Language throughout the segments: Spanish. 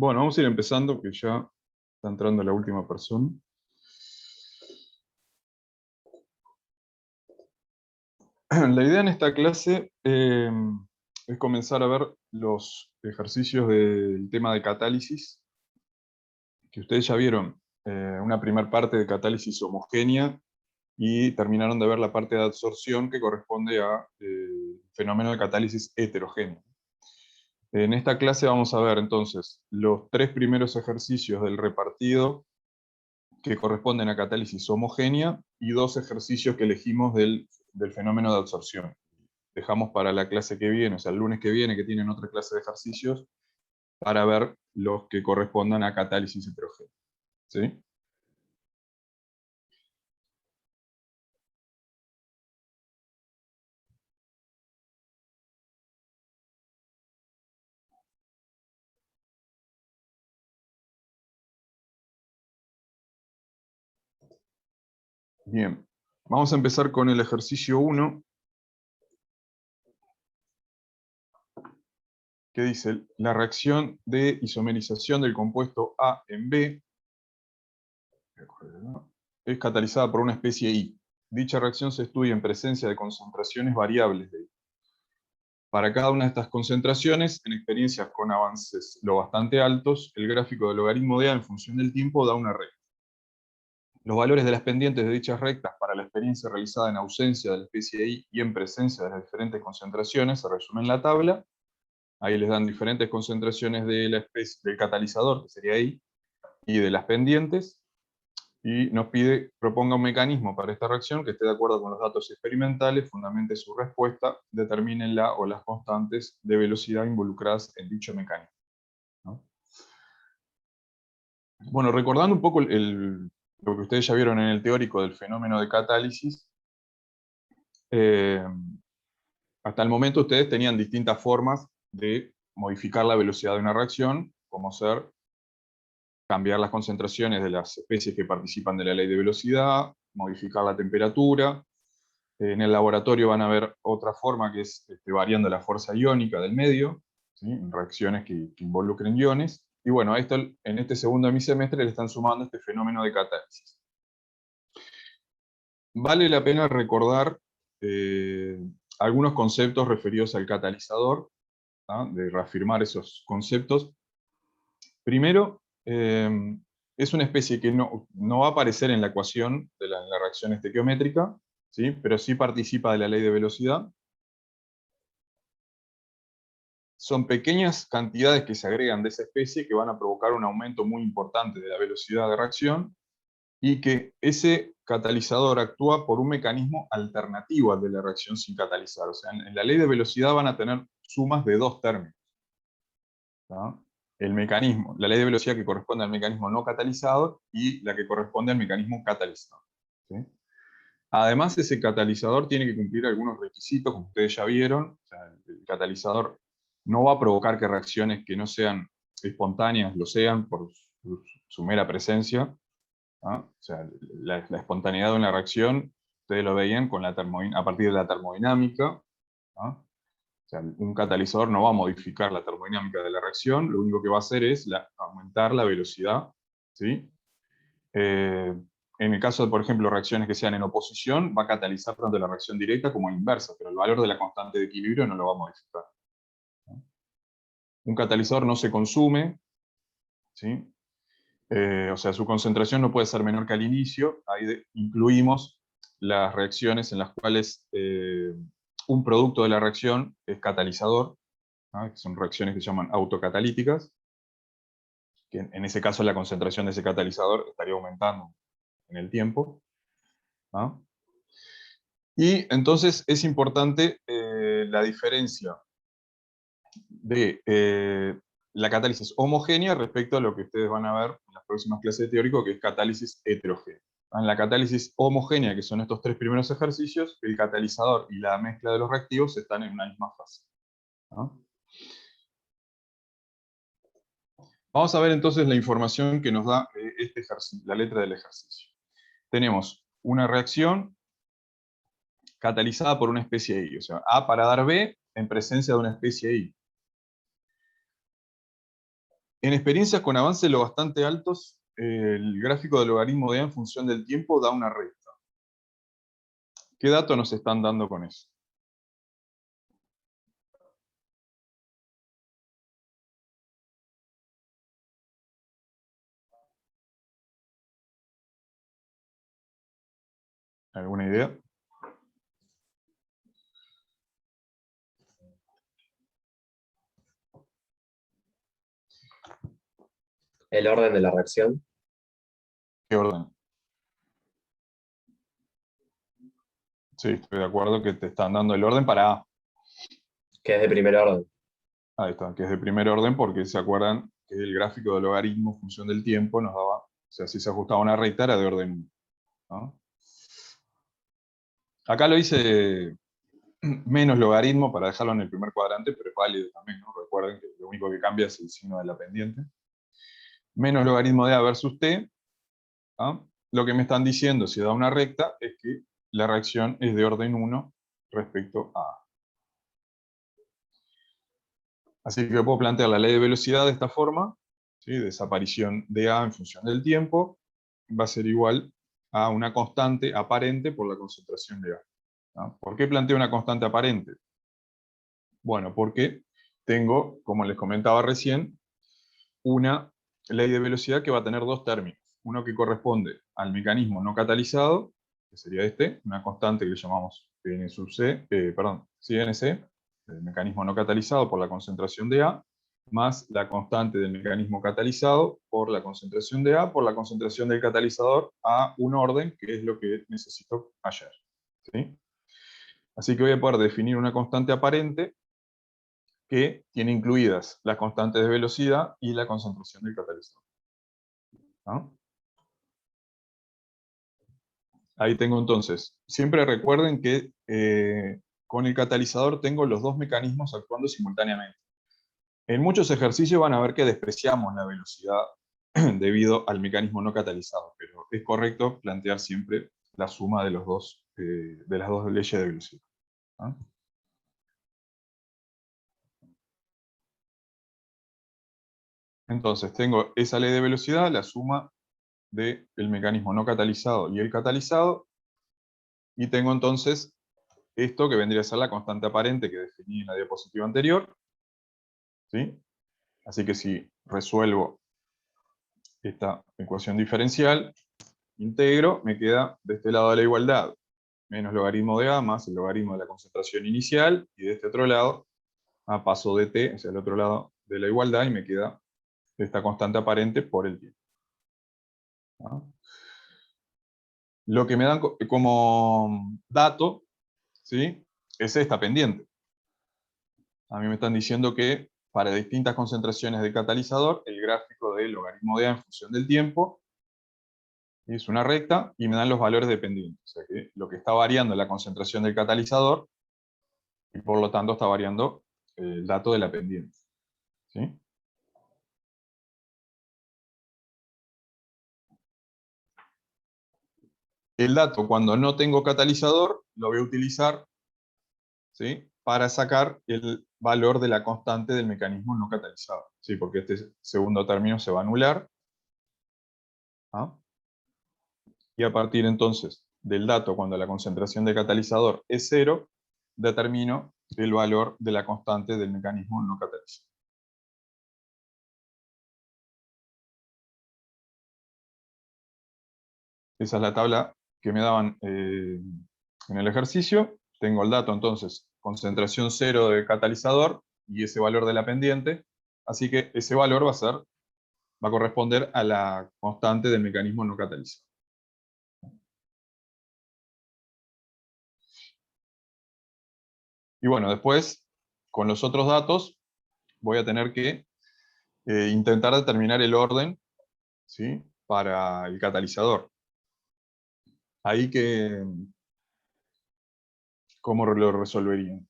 Bueno, vamos a ir empezando, que ya está entrando la última persona. La idea en esta clase es comenzar a ver los ejercicios del tema de catálisis, que ustedes ya vieron una primera parte de catálisis homogénea y terminaron de ver la parte de adsorción que corresponde a fenómeno de catálisis heterogéneo. En esta clase vamos a ver entonces los tres primeros ejercicios del repartido que corresponden a catálisis homogénea y dos ejercicios que elegimos del fenómeno de adsorción. Dejamos para la clase que viene, o sea, el lunes que viene, que tienen otra clase de ejercicios, para ver los que correspondan a catálisis heterogénea. ¿Sí? Bien, vamos a empezar con el ejercicio 1, que dice, la reacción de isomerización del compuesto A en B es catalizada por una especie I. Dicha reacción se estudia en presencia de concentraciones variables de I. Para cada una de estas concentraciones, en experiencias con avances lo bastante altos, el gráfico del logaritmo de A en función del tiempo da una recta. Los valores de las pendientes de dichas rectas para la experiencia realizada en ausencia de la especie I y en presencia de las diferentes concentraciones se resumen en la tabla. Ahí les dan diferentes concentraciones de la especie, del catalizador, que sería I, y de las pendientes, y nos pide, proponga un mecanismo para esta reacción que esté de acuerdo con los datos experimentales, fundamente su respuesta, determinen la o las constantes de velocidad involucradas en dicho mecanismo, ¿no? Bueno, recordando un poco lo que ustedes ya vieron en el teórico del fenómeno de catálisis, hasta el momento ustedes tenían distintas formas de modificar la velocidad de una reacción, como ser cambiar las concentraciones de las especies que participan de la ley de velocidad, modificar la temperatura. En el laboratorio van a ver otra forma que es variando la fuerza iónica del medio, ¿sí? En reacciones que involucren iones. Y bueno, a esto, en este segundo semestre le están sumando este fenómeno de catálisis. Vale la pena recordar algunos conceptos referidos al catalizador, ¿no? De reafirmar esos conceptos. Primero, es una especie que no va a aparecer en la ecuación de la reacción estequiométrica, ¿sí? Pero sí participa de la ley de velocidad. Son pequeñas cantidades que se agregan de esa especie que van a provocar un aumento muy importante de la velocidad de reacción, y que ese catalizador actúa por un mecanismo alternativo al de la reacción sin catalizar. O sea, en la ley de velocidad van a tener sumas de dos términos, ¿no? El mecanismo, la ley de velocidad que corresponde al mecanismo no catalizador y la que corresponde al mecanismo catalizador, ¿sí? Además, ese catalizador tiene que cumplir algunos requisitos, como ustedes ya vieron. O sea, el catalizador no va a provocar que reacciones que no sean espontáneas lo sean por su mera presencia, ¿no? O sea, la espontaneidad de una reacción, ustedes lo veían con a partir de la termodinámica, ¿no? O sea, un catalizador no va a modificar la termodinámica de la reacción, lo único que va a hacer es aumentar la velocidad, ¿sí? En el caso de, por ejemplo, reacciones que sean en oposición, va a catalizar tanto la reacción directa como la inversa, pero el valor de la constante de equilibrio no lo va a modificar, ¿no? Un catalizador no se consume, ¿sí? O sea, su concentración no puede ser menor que al inicio. Ahí incluimos las reacciones en las cuales un producto de la reacción es catalizador, ¿no? Que son reacciones que se llaman autocatalíticas, que en ese caso la concentración de ese catalizador estaría aumentando en el tiempo, ¿no? Y entonces es importante la diferencia de la catálisis homogénea respecto a lo que ustedes van a ver en las próximas clases de teórico, que es catálisis heterogénea. En la catálisis homogénea, que son estos tres primeros ejercicios, el catalizador y la mezcla de los reactivos están en una misma fase, ¿no? Vamos a ver entonces la información que nos da este ejercicio, la letra del ejercicio. Tenemos una reacción catalizada por una especie I, o sea, A para dar B en presencia de una especie I. En experiencias con avances lo bastante altos, el gráfico del logaritmo de A en función del tiempo da una recta. ¿Qué datos nos están dando con eso? ¿Alguna idea? El orden de la reacción, ¿Qué orden? Sí, estoy de acuerdo que te están dando el orden para A. que es de primer orden. Ahí está, que es de primer orden porque se acuerdan que el gráfico del logaritmo en función del tiempo nos daba, o sea, si se ajustaba una recta era de orden 1, ¿no? Acá lo hice menos logaritmo para dejarlo en el primer cuadrante, pero es válido también, ¿no? Recuerden que lo único que cambia es el signo de la pendiente. Menos logaritmo de A versus T, ¿ah? Lo que me están diciendo, si da una recta, es que la reacción es de orden 1 respecto a A. Así que puedo plantear la ley de velocidad de esta forma, ¿sí? Desaparición de A en función del tiempo, va a ser igual a una constante aparente por la concentración de A. ¿Ah? ¿Por qué planteo una constante aparente? Bueno, porque tengo, como les comentaba recién, una ley de velocidad que va a tener dos términos. Uno que corresponde al mecanismo no catalizado, que sería este, una constante que le llamamos N sub C, sí, NC, el mecanismo no catalizado por la concentración de A, más la constante del mecanismo catalizado por la concentración de A, por la concentración del catalizador a un orden, que es lo que necesito ayer. ¿Sí? Así que voy a poder definir una constante aparente que tiene incluidas las constantes de velocidad y la concentración del catalizador. ¿No? Ahí tengo entonces. Siempre recuerden que con el catalizador tengo los dos mecanismos actuando simultáneamente. En muchos ejercicios van a ver que despreciamos la velocidad debido al mecanismo no catalizado, pero es correcto plantear siempre la suma de, de las dos leyes de velocidad. ¿No? Entonces tengo esa ley de velocidad, la suma del mecanismo no catalizado y el catalizado, y tengo entonces esto que vendría a ser la constante aparente que definí en la diapositiva anterior, ¿sí? Así que si resuelvo esta ecuación diferencial, integro, me queda de este lado de la igualdad menos logaritmo de A más el logaritmo de la concentración inicial, y de este otro lado, paso de T hacia el otro lado de la igualdad, y me queda esta constante aparente por el tiempo. ¿No? Lo que me dan como dato, ¿sí? Es esta pendiente. A mí me están diciendo que para distintas concentraciones de catalizador, el gráfico del logaritmo de A en función del tiempo es una recta y me dan los valores dependientes. O sea que lo que está variando es la concentración del catalizador y por lo tanto está variando el dato de la pendiente. ¿Sí? El dato, cuando no tengo catalizador, lo voy a utilizar, ¿sí? Para sacar el valor de la constante del mecanismo no catalizado. ¿Sí? Porque este segundo término se va a anular. ¿Ah? Y a partir entonces del dato, cuando la concentración de catalizador es 0, determino el valor de la constante del mecanismo no catalizado. Esa es la tabla que me daban en el ejercicio. Tengo el dato entonces, concentración 0 del catalizador y ese valor de la pendiente. Así que ese valor va a corresponder a la constante del mecanismo no catalizado. Y bueno, después, con los otros datos, voy a tener que intentar determinar el orden, ¿sí? Para el catalizador. Ahí que, ¿cómo lo resolverían?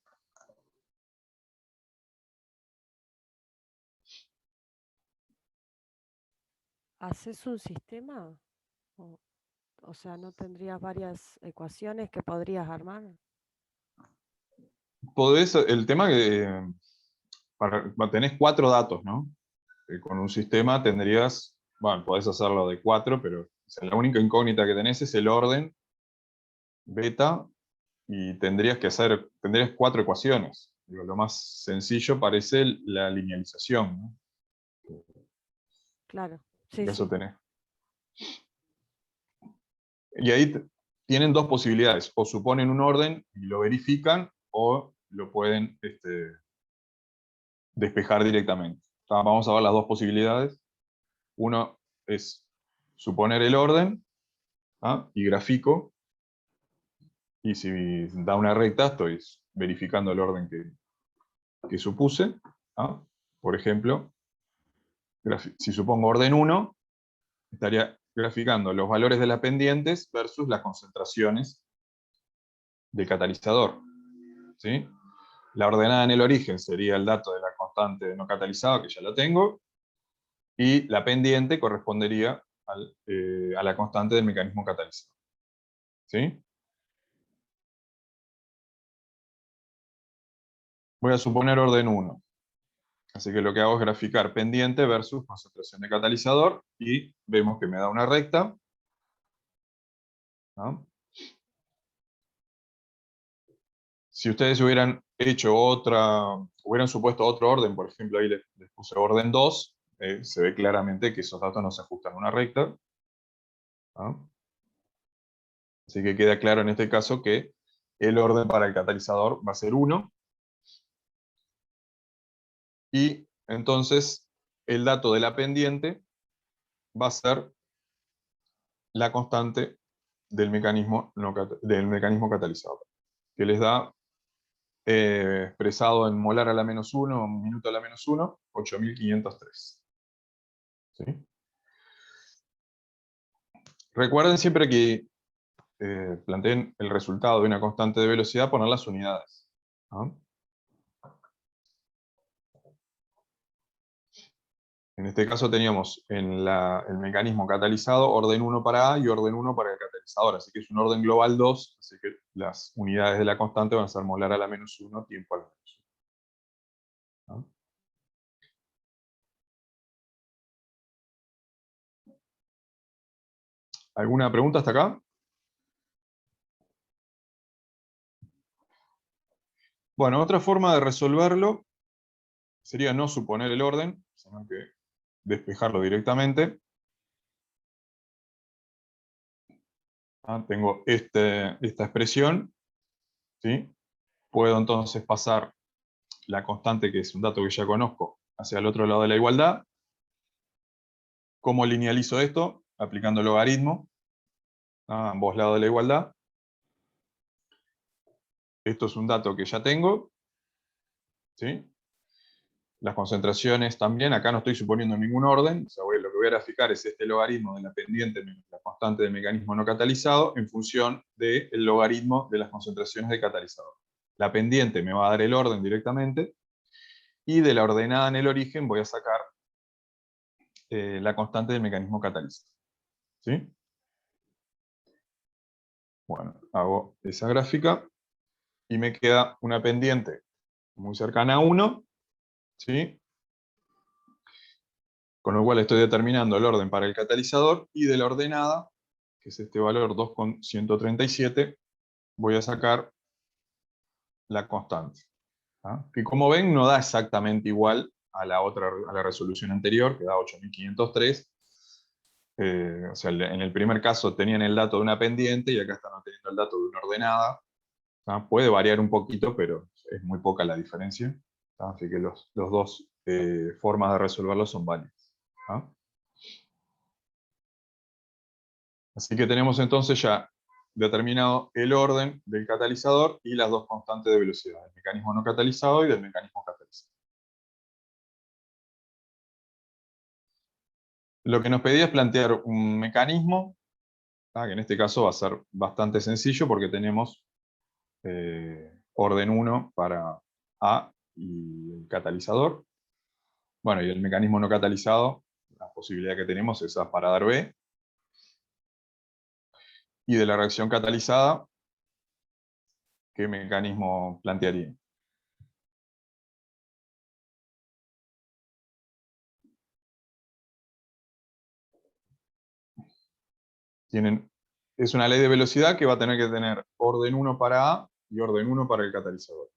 ¿Haces un sistema? O, o sea, ¿no tendrías varias ecuaciones que podrías armar? El tema que tenés cuatro datos, ¿no? con un sistema tendrías, bueno, podés hacerlo de 4, pero o sea, la única incógnita que tenés es el orden beta, y tendrías 4 ecuaciones. Digo, lo más sencillo parece la linealización, ¿no? Claro, sí, Que eso sí, tenés. Y ahí tienen dos posibilidades: o suponen un orden y lo verifican, o lo pueden despejar directamente. Vamos a ver las dos posibilidades. Uno es suponer el orden, y grafico, y si da una recta estoy verificando el orden que supuse. Por ejemplo, si supongo orden 1, estaría graficando los valores de las pendientes versus las concentraciones del catalizador, ¿sí? La ordenada en el origen sería el dato de la constante de no catalizado, que ya lo tengo, y la pendiente correspondería a la constante del mecanismo catalizador, ¿sí? Voy a suponer orden 1. Así que lo que hago es graficar pendiente versus concentración de catalizador, y vemos que me da una recta, ¿no? Si ustedes hubieran hubieran supuesto otro orden, por ejemplo, ahí les puse orden 2, se ve claramente que esos datos no se ajustan a una recta, ¿no? Así que queda claro en este caso que el orden para el catalizador va a ser 1, y entonces el dato de la pendiente va a ser la constante del mecanismo, del mecanismo catalizador, que les da, expresado en molar a la -1, minuto a la -1, 8503. ¿Sí? Recuerden siempre que planteen el resultado de una constante de velocidad, poner las unidades, ¿no? En este caso teníamos el mecanismo catalizado orden 1 para A y orden 1 para el catalizador, así que es un orden global 2, así que las unidades de la constante van a ser molar a la -1, tiempo a la -1. ¿No? ¿Alguna pregunta hasta acá? Bueno, otra forma de resolverlo sería no suponer el orden, sino que despejarlo directamente. Tengo esta expresión, ¿sí? Puedo entonces pasar la constante, que es un dato que ya conozco, hacia el otro lado de la igualdad. ¿Cómo linealizo esto? Aplicando logaritmo a ambos lados de la igualdad. Esto es un dato que ya tengo, ¿sí? Las concentraciones también, acá no estoy suponiendo ningún orden, o sea, lo que voy a graficar es este logaritmo de la pendiente menos la constante del mecanismo no catalizado en función del logaritmo de las concentraciones de catalizador. La pendiente me va a dar el orden directamente, y de la ordenada en el origen voy a sacar la constante del mecanismo catalizador, ¿sí? Bueno, hago esa gráfica y me queda una pendiente muy cercana a 1, ¿sí? Con lo cual estoy determinando el orden para el catalizador, y de la ordenada, que es este valor 2,137, voy a sacar la constante. Que como ven no da exactamente igual a la resolución anterior, que da 8503. O sea, en el primer caso tenían el dato de una pendiente y acá están obteniendo el dato de una ordenada. Puede variar un poquito, pero es muy poca la diferencia. Así que los dos formas de resolverlo son válidas. Así que tenemos entonces ya determinado el orden del catalizador y las dos constantes de velocidad, del mecanismo no catalizado y del mecanismo catalizado. Lo que nos pedía es plantear un mecanismo, que en este caso va a ser bastante sencillo porque tenemos orden 1 para A y el catalizador. Bueno, y el mecanismo no catalizado, la posibilidad que tenemos es A para dar B. Y de la reacción catalizada, ¿qué mecanismo plantearía? Es una ley de velocidad que va a tener que tener orden 1 para A y orden 1 para el catalizador.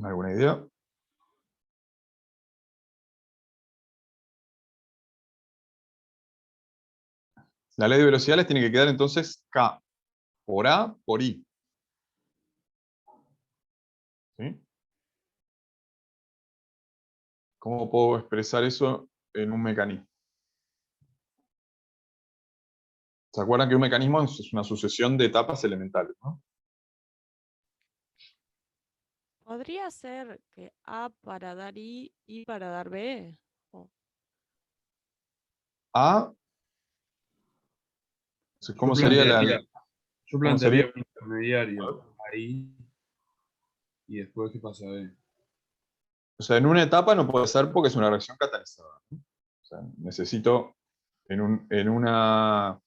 ¿Alguna idea? La ley de velocidad les tiene que quedar entonces K por A por I. ¿Sí? ¿Cómo puedo expresar eso en un mecanismo? ¿Se acuerdan que un mecanismo es una sucesión de etapas elementales, ¿no? ¿Podría ser que A para dar I para dar B? O- A, Yo ¿cómo sería plantearía, yo cómo sería? plantearía un intermediario ahí y después qué pasa ahí. O sea, en una etapa no puede ser porque es una reacción catalizadora, ¿no? O sea, necesito en una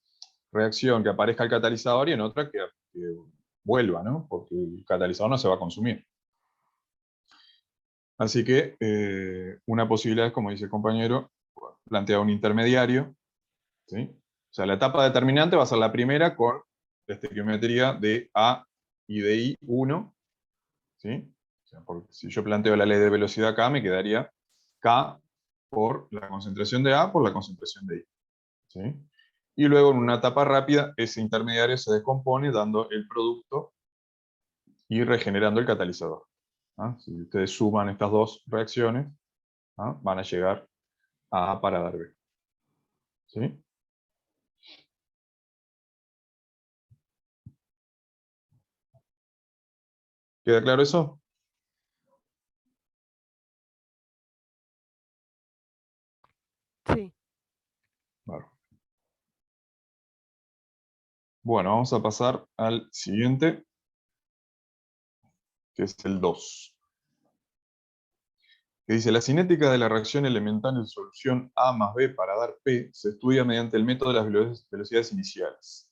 reacción que aparezca el catalizador y en otra que vuelva, ¿no? Porque el catalizador no se va a consumir. Así que una posibilidad es, como dice el compañero, plantear un intermediario, ¿sí? O sea, la etapa determinante va a ser la primera con la estequiometría de A y de I1, ¿sí? O sea, porque si yo planteo la ley de velocidad acá, me quedaría K por la concentración de A por la concentración de I, ¿sí? Y luego en una etapa rápida, ese intermediario se descompone dando el producto y regenerando el catalizador. ¿Ah? Si ustedes suman estas dos reacciones, ¿ah? Van a llegar a A para dar B. ¿Sí? ¿Queda claro eso? Sí. Bueno, vamos a pasar al siguiente, que es el 2. Que dice, la cinética de la reacción elemental en solución A más B para dar P se estudia mediante el método de las velocidades iniciales.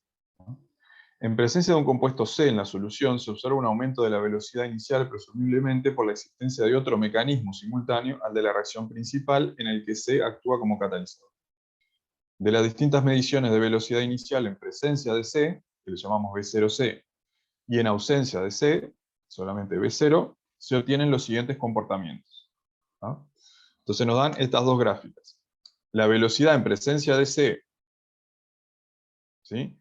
En presencia de un compuesto C en la solución, se observa un aumento de la velocidad inicial, presumiblemente por la existencia de otro mecanismo simultáneo al de la reacción principal en el que C actúa como catalizador. De las distintas mediciones de velocidad inicial en presencia de C, que le llamamos V0C, y en ausencia de C, solamente B0, se obtienen los siguientes comportamientos. ¿Ah? Entonces nos dan estas dos gráficas. La velocidad en presencia de C, ¿sí?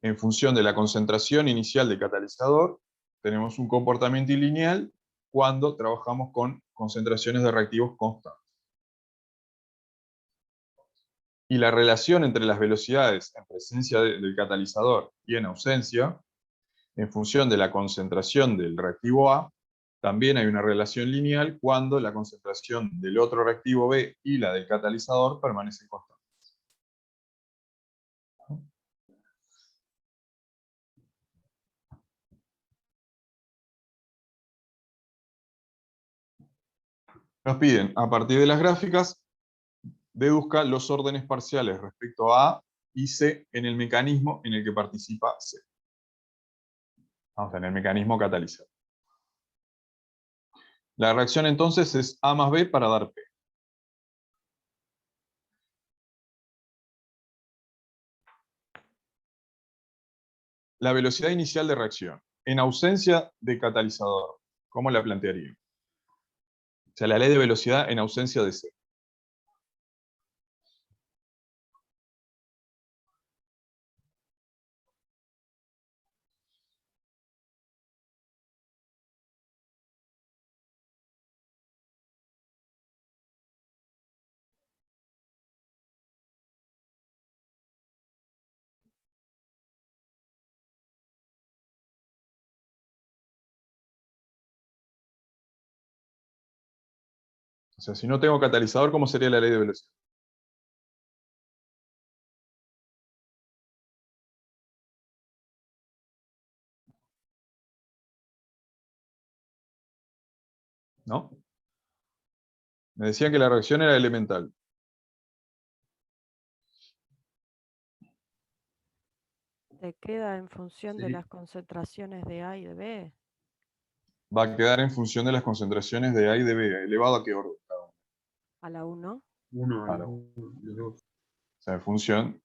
En función de la concentración inicial del catalizador, tenemos un comportamiento ilineal cuando trabajamos con concentraciones de reactivos constantes. Y la relación entre las velocidades en presencia del catalizador y en ausencia, en función de la concentración del reactivo A, también hay una relación lineal cuando la concentración del otro reactivo B y la del catalizador permanecen constantes. Nos piden, a partir de las gráficas, deduzca los órdenes parciales respecto a A y C en el mecanismo en el que participa C. Vamos a tener mecanismo catalizador. La reacción entonces es A más B para dar P. La velocidad inicial de reacción, en ausencia de catalizador, ¿cómo la plantearía? O sea, la ley de velocidad en ausencia de C. O sea, si no tengo catalizador, ¿cómo sería la ley de velocidad? ¿No? Me decían que la reacción era elemental. ¿Te queda en función de Sí. las concentraciones de A y de B? Va a quedar en función de las concentraciones de A y de B. ¿Elevado a qué orden? A la 1. 1 a Claro. los 2. O sea, en función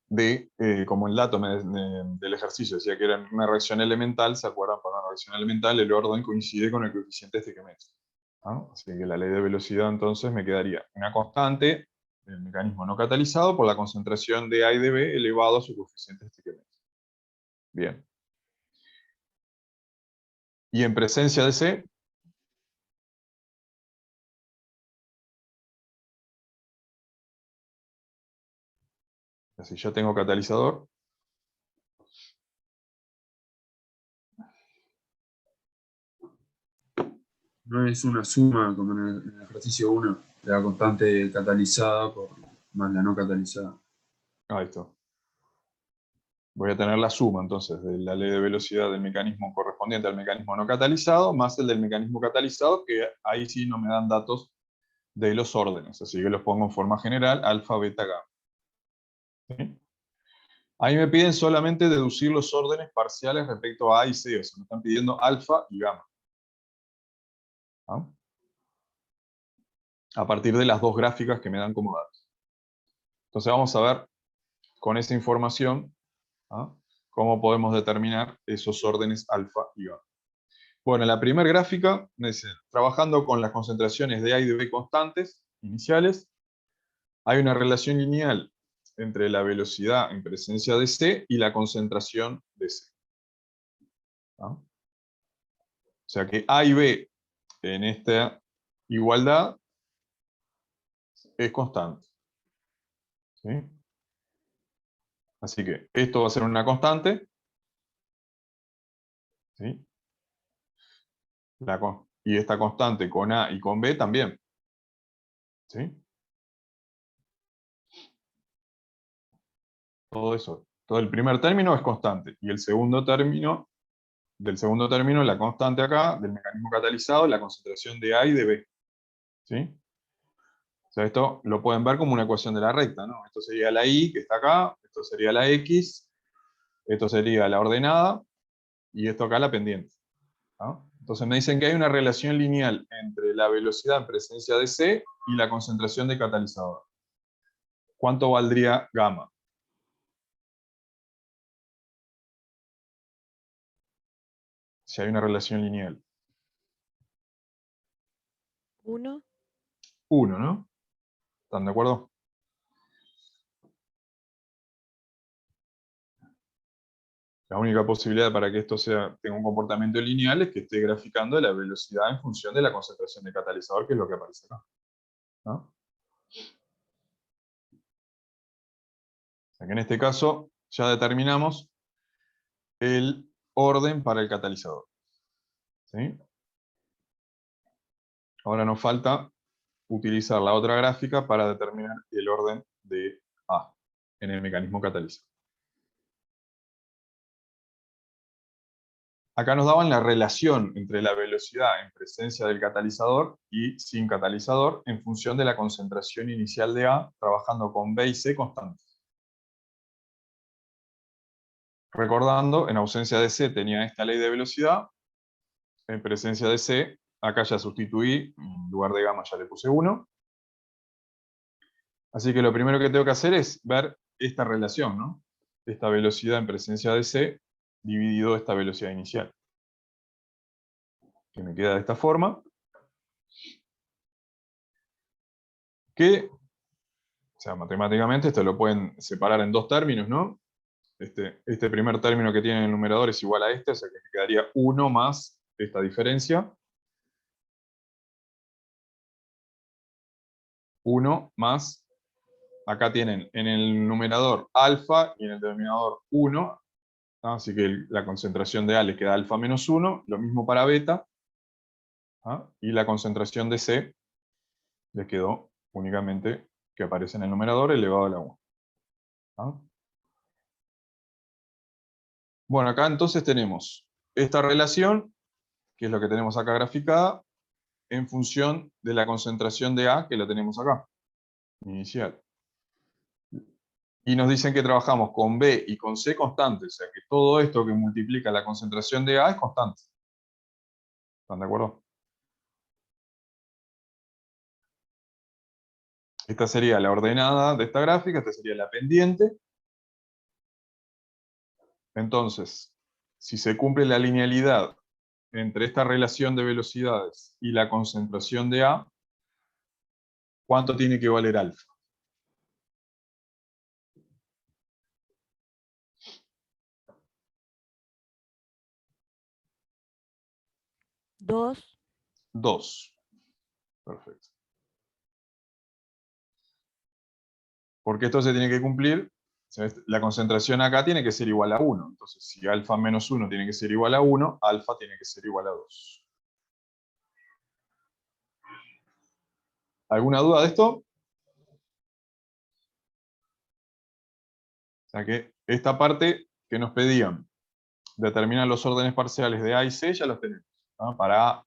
de, como el dato del ejercicio decía que era una reacción elemental, ¿se acuerdan? Para una reacción elemental el orden coincide con el coeficiente estequiométrico, ¿no? Así que la ley de velocidad entonces me quedaría una constante del mecanismo no catalizado por la concentración de A y de B elevado a su coeficiente estequiométrico. Bien. Y en presencia de C, así ya tengo catalizador, No es una suma como en el ejercicio 1, de la constante catalizada más la no catalizada. ahí está. Voy a tener la suma entonces de la ley de velocidad del mecanismo correspondiente al mecanismo no catalizado, más el del mecanismo catalizado, que ahí sí no me dan datos de los órdenes, así que los pongo en forma general, alfa, beta, gamma. ¿Sí? Ahí me piden solamente deducir los órdenes parciales respecto a A y C, o sea, me están pidiendo alfa y gamma. ¿Ah? A partir de las dos gráficas que me dan como datos. Entonces vamos a ver con esa información, ¿ah?, cómo podemos determinar esos órdenes alfa y gamma. Bueno, en la primera gráfica me dicen, trabajando con las concentraciones de A y de B constantes iniciales, hay una relación lineal entre la velocidad en presencia de C y la concentración de C. ¿No? O sea que A y B en esta igualdad es constante. ¿Sí? Así que esto va a ser una constante. ¿Sí? Y esta constante con A y con B también. ¿Sí? Todo eso. Todo el primer término es constante. Y el segundo término, del segundo término, la constante acá, del mecanismo catalizado, la concentración de A y de B. ¿Sí? O sea, esto lo pueden ver como una ecuación de la recta, ¿no? Esto sería la Y, que está acá, esto sería la X, esto sería la ordenada, y esto acá la pendiente. ¿No? Entonces me dicen que hay una relación lineal entre la velocidad en presencia de C y la concentración de catalizador. ¿Cuánto valdría gamma? Si hay una relación lineal. 1. 1, ¿no? ¿Están de acuerdo? La única posibilidad para que esto tenga un comportamiento lineal es que esté graficando la velocidad en función de la concentración de catalizador, que es lo que aparece acá, ¿no? O sea que en este caso ya determinamos el orden para el catalizador. ¿Sí? Ahora nos falta utilizar la otra gráfica para determinar el orden de A en el mecanismo catalizador. Acá nos daban la relación entre la velocidad en presencia del catalizador y sin catalizador en función de la concentración inicial de A, trabajando con B y C constantes. Recordando, en ausencia de C tenía esta ley de velocidad, en presencia de C, acá ya sustituí, en lugar de gamma ya le puse 1. Así que lo primero que tengo que hacer es ver esta relación, ¿no? Esta velocidad en presencia de C dividido esta velocidad inicial, que me queda de esta forma, que, o sea, matemáticamente esto lo pueden separar en dos términos, ¿no? Este primer término que tiene en el numerador es igual a este, o sea que me quedaría 1 más esta diferencia. 1 más, acá tienen en el numerador alfa y en el denominador 1, ¿no? Así que la concentración de A le queda alfa menos 1, lo mismo para beta, ¿no? Y la concentración de C le quedó únicamente que aparece en el numerador elevado a la 1. ¿No? Bueno, acá entonces tenemos esta relación, que es lo que tenemos acá graficada, en función de la concentración de A que la tenemos acá, inicial. Y nos dicen que trabajamos con B y con C constantes, o sea que todo esto que multiplica la concentración de A es constante. ¿Están de acuerdo? Esta sería la ordenada de esta gráfica, esta sería la pendiente. Entonces, si se cumple la linealidad entre esta relación de velocidades y la concentración de A, ¿cuánto tiene que valer alfa? Dos. 2. Perfecto. Porque esto se tiene que cumplir, la concentración acá tiene que ser igual a 1. Entonces, si alfa menos 1 tiene que ser igual a 1, alfa tiene que ser igual a 2. ¿Alguna duda de esto? O sea que esta parte que nos pedían, determinar los órdenes parciales de A y C, ya los tenemos, ¿no? Para A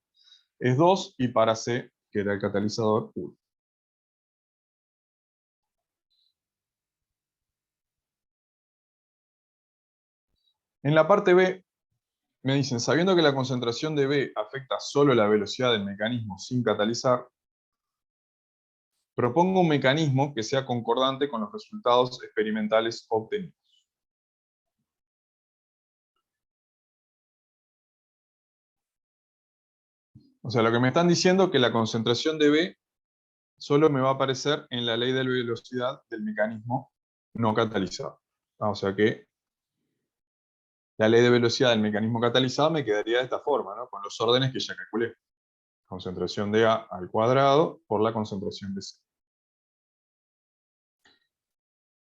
es 2 y para C, que era el catalizador, 1. En la parte B, me dicen, sabiendo que la concentración de B afecta solo la velocidad del mecanismo sin catalizar, propongo un mecanismo que sea concordante con los resultados experimentales obtenidos. O sea, lo que me están diciendo es que la concentración de B solo me va a aparecer en la ley de la velocidad del mecanismo no catalizado. O sea que la ley de velocidad del mecanismo catalizado me quedaría de esta forma, ¿no? Con los órdenes que ya calculé. Concentración de A al cuadrado por la concentración de C.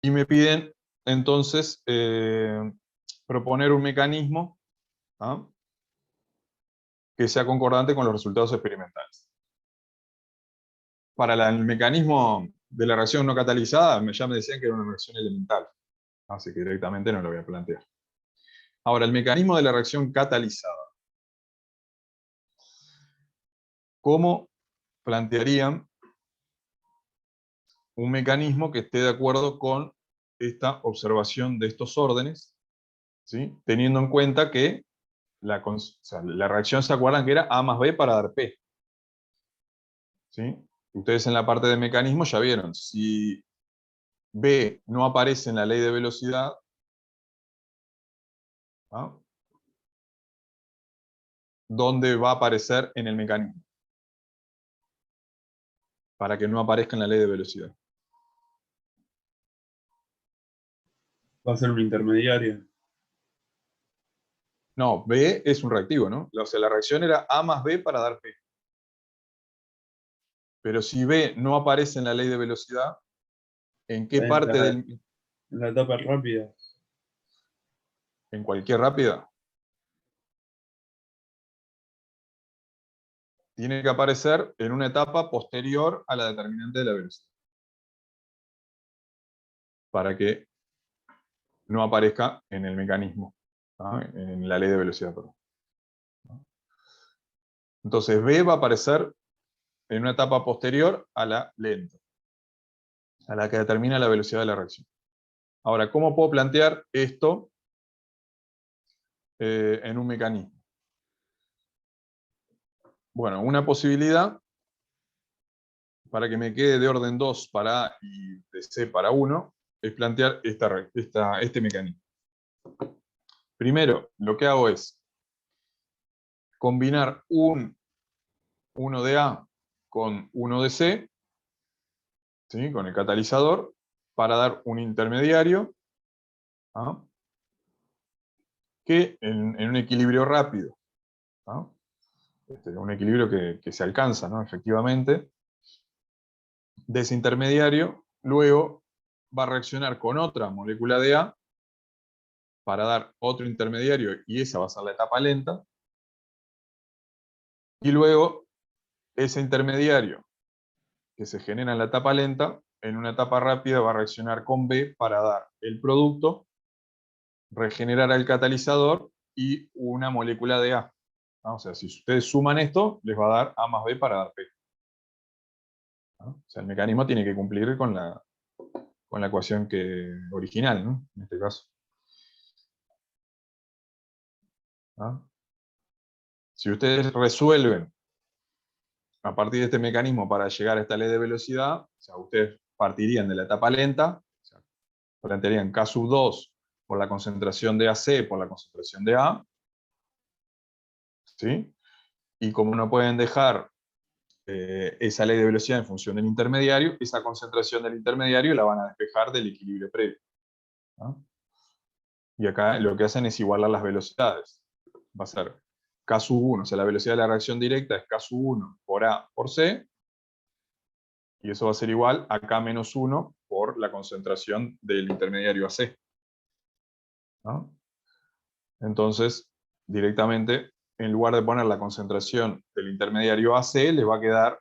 Y me piden, entonces, proponer un mecanismo, ¿ah?, que sea concordante con los resultados experimentales. Para el mecanismo de la reacción no catalizada, ya me decían que era una reacción elemental. Así que directamente no lo voy a plantear. Ahora, el mecanismo de la reacción catalizada. ¿Cómo plantearían un mecanismo que esté de acuerdo con esta observación de estos órdenes, ¿sí?, teniendo en cuenta que la reacción, ¿se acuerdan que era A más B para dar P? ¿Sí? Ustedes en la parte de mecanismo ya vieron, si B no aparece en la ley de velocidad, ¿ah?, ¿dónde va a aparecer en el mecanismo? Para que no aparezca en la ley de velocidad. Va a ser un intermediario. No, B es un reactivo, ¿no? O sea, la reacción era A más B para dar P. Pero si B no aparece en la ley de velocidad, ¿en qué parte del...? En la etapa rápida. ¿En cualquier rápida? Tiene que aparecer en una etapa posterior a la determinante de la velocidad. Para que no aparezca en el mecanismo, ¿no?, en la ley de velocidad, perdón. Entonces B va a aparecer en una etapa posterior a la lenta, a la que determina la velocidad de la reacción. Ahora, ¿cómo puedo plantear esto en un mecanismo? Bueno, una posibilidad, para que me quede de orden 2 para A y de C para 1, es plantear este mecanismo. Primero, lo que hago es combinar uno de A con uno de C, ¿sí?, con el catalizador, para dar un intermediario, ¿ah?, que en un equilibrio rápido, ¿no?, un equilibrio que se alcanza, ¿no?, efectivamente, de ese intermediario, luego va a reaccionar con otra molécula de A para dar otro intermediario, y esa va a ser la etapa lenta, y luego ese intermediario que se genera en la etapa lenta, en una etapa rápida va a reaccionar con B para dar el producto, regenerar el catalizador y una molécula de A. ¿no? O sea, si ustedes suman esto, les va a dar A más B para dar P. ¿No? O sea, el mecanismo tiene que cumplir con la ecuación original, ¿no? En este caso. ¿No? Si ustedes resuelven a partir de este mecanismo para llegar a esta ley de velocidad, o sea, ustedes partirían de la etapa lenta, o sea, plantearían K sub 2 por la concentración de AC por la concentración de A, ¿sí? Y como no pueden dejar esa ley de velocidad en función del intermediario, esa concentración del intermediario la van a despejar del equilibrio previo, ¿no? Y acá lo que hacen es igualar las velocidades. Va a ser K sub 1, o sea, la velocidad de la reacción directa es K sub 1 por A por C, y eso va a ser igual a K menos 1 por la concentración del intermediario AC, ¿no? Entonces, directamente, en lugar de poner la concentración del intermediario AC, les va a quedar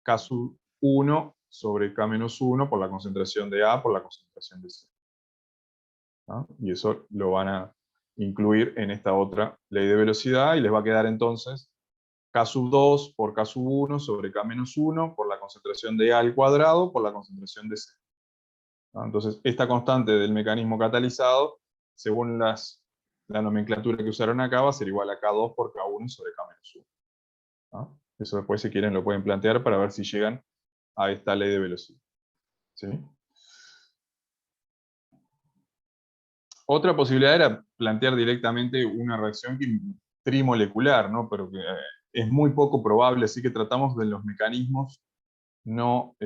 K sub 1 sobre K menos 1 por la concentración de A por la concentración de C, ¿no? Y eso lo van a incluir en esta otra ley de velocidad, y les va a quedar entonces K sub 2 por K sub 1 sobre K menos 1 por la concentración de A al cuadrado por la concentración de C, ¿no? Entonces, esta constante del mecanismo catalizado, según la nomenclatura que usaron acá, va a ser igual a K2 por K1 sobre K menos 1, ¿no? Eso después, si quieren, lo pueden plantear para ver si llegan a esta ley de velocidad, ¿sí? Otra posibilidad era plantear directamente una reacción trimolecular, ¿no? Pero que es muy poco probable, así que tratamos de los mecanismos no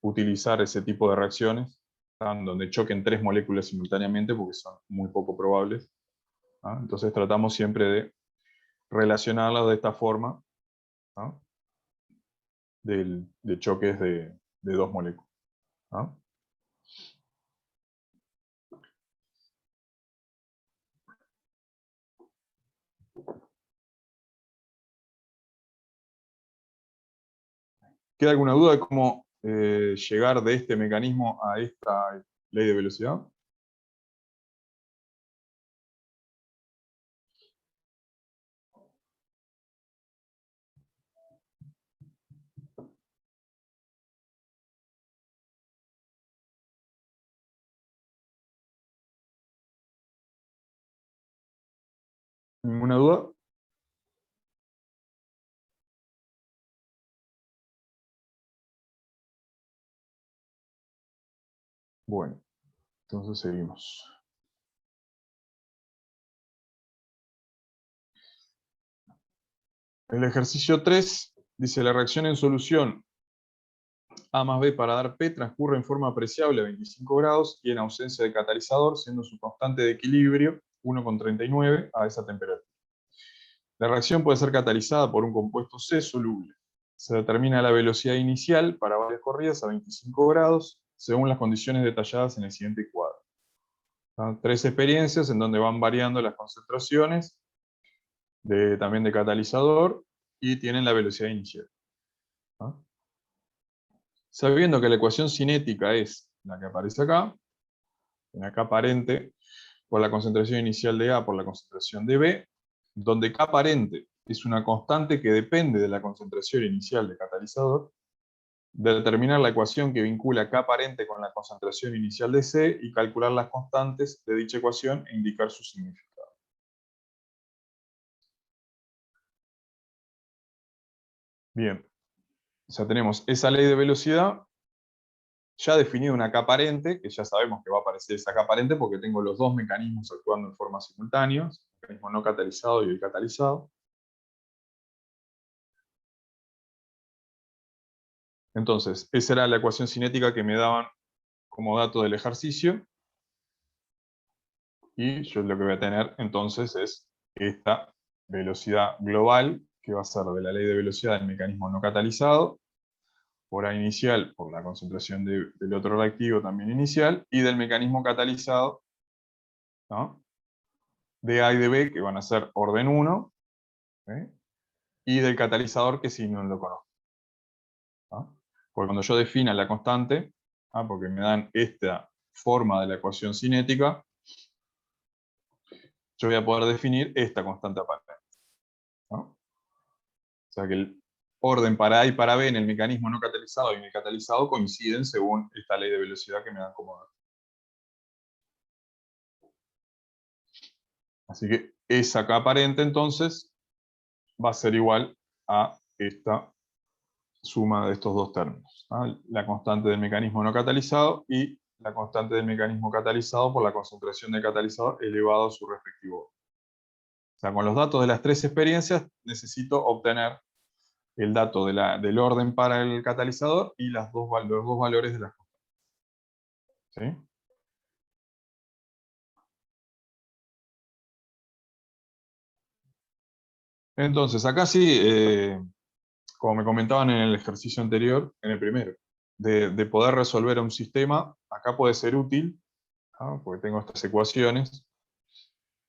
utilizar ese tipo de reacciones, ¿no? Donde choquen tres moléculas simultáneamente, porque son muy poco probables, ¿no? Entonces tratamos siempre de relacionarlas de esta forma, ¿no? De choques de dos moléculas, ¿no? ¿Queda alguna duda de cómo llegar de este mecanismo a esta ley de velocidad? ¿Ninguna duda? Bueno, entonces seguimos. El ejercicio 3 dice: la reacción en solución A más B para dar P transcurre en forma apreciable a 25 grados y en ausencia de catalizador, siendo su constante de equilibrio 1,39 a esa temperatura. La reacción puede ser catalizada por un compuesto C soluble. Se determina la velocidad inicial para varias corridas a 25 grados, según las condiciones detalladas en el siguiente cuadro. Tres experiencias en donde van variando las concentraciones también de catalizador y tienen la velocidad inicial, ¿no? Sabiendo que la ecuación cinética es la que aparece acá, en acá aparente por la concentración inicial de A por la concentración de B, donde K aparente es una constante que depende de la concentración inicial de catalizador, de determinar la ecuación que vincula K aparente con la concentración inicial de C y calcular las constantes de dicha ecuación e indicar su significado. Bien, o sea, tenemos esa ley de velocidad, ya definido una K aparente, que ya sabemos que va a aparecer esa K aparente porque tengo los dos mecanismos actuando en forma simultánea, el mecanismo no catalizado y el catalizado. Entonces, esa era la ecuación cinética que me daban como dato del ejercicio, y yo lo que voy a tener entonces es esta velocidad global, que va a ser de la ley de velocidad del mecanismo no catalizado, por A inicial, por la concentración del otro reactivo también inicial, y del mecanismo catalizado, ¿no? De A y de B, que van a ser orden 1, ¿sí? Y del catalizador, que si no lo conozco, ¿no? Porque cuando yo defina la constante, ¿no? Porque me dan esta forma de la ecuación cinética, yo voy a poder definir esta constante aparente. ¿no? O sea que el orden para A y para B en el mecanismo no catalizado y en el catalizado coinciden según esta ley de velocidad que me dan como dato. Así que esa K aparente entonces va a ser igual a esta suma de estos dos términos, ¿no? La constante del mecanismo no catalizado y la constante del mecanismo catalizado por la concentración del catalizador elevado a su respectivo orden. O sea, con los datos de las tres experiencias necesito obtener el dato del orden para el catalizador y los dos valores de las constantes. ¿Sí? Entonces, acá sí, como me comentaban en el ejercicio anterior, en el primero, de poder resolver un sistema, acá puede ser útil, ¿no? Porque tengo estas ecuaciones.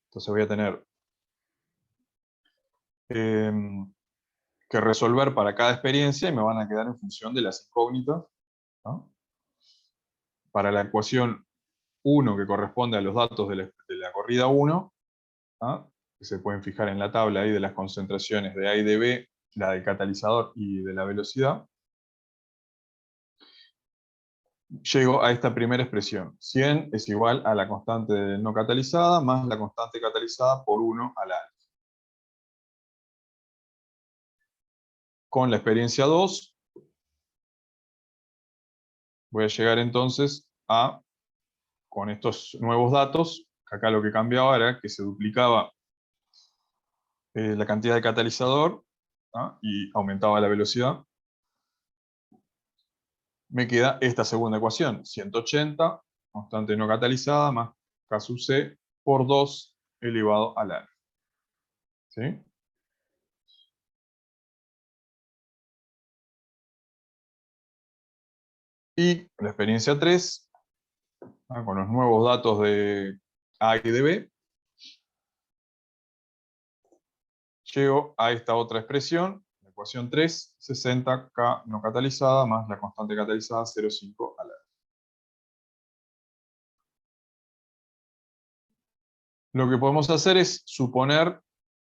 Entonces voy a tener que resolver para cada experiencia y me van a quedar en función de las incógnitas, ¿no? Para la ecuación 1, que corresponde a los datos de la corrida 1, ¿no? Que se pueden fijar en la tabla ahí de las concentraciones de A y de B, la del catalizador y de la velocidad, llego a esta primera expresión. 100 es igual a la constante no catalizada más la constante catalizada por 1 a la alfa. Con la experiencia 2, voy a llegar entonces a, con estos nuevos datos, acá lo que cambiaba era que se duplicaba la cantidad de catalizador, ¿no? Y aumentaba la velocidad. Me queda esta segunda ecuación, 180, constante no catalizada, más K sub C por 2 elevado a la alfa. ¿Sí? Y la experiencia 3, con los nuevos datos de A y de B, llego a esta otra expresión, la ecuación 3, 60K no catalizada más la constante catalizada 0,5 a la alfa. Lo que podemos hacer es suponer, o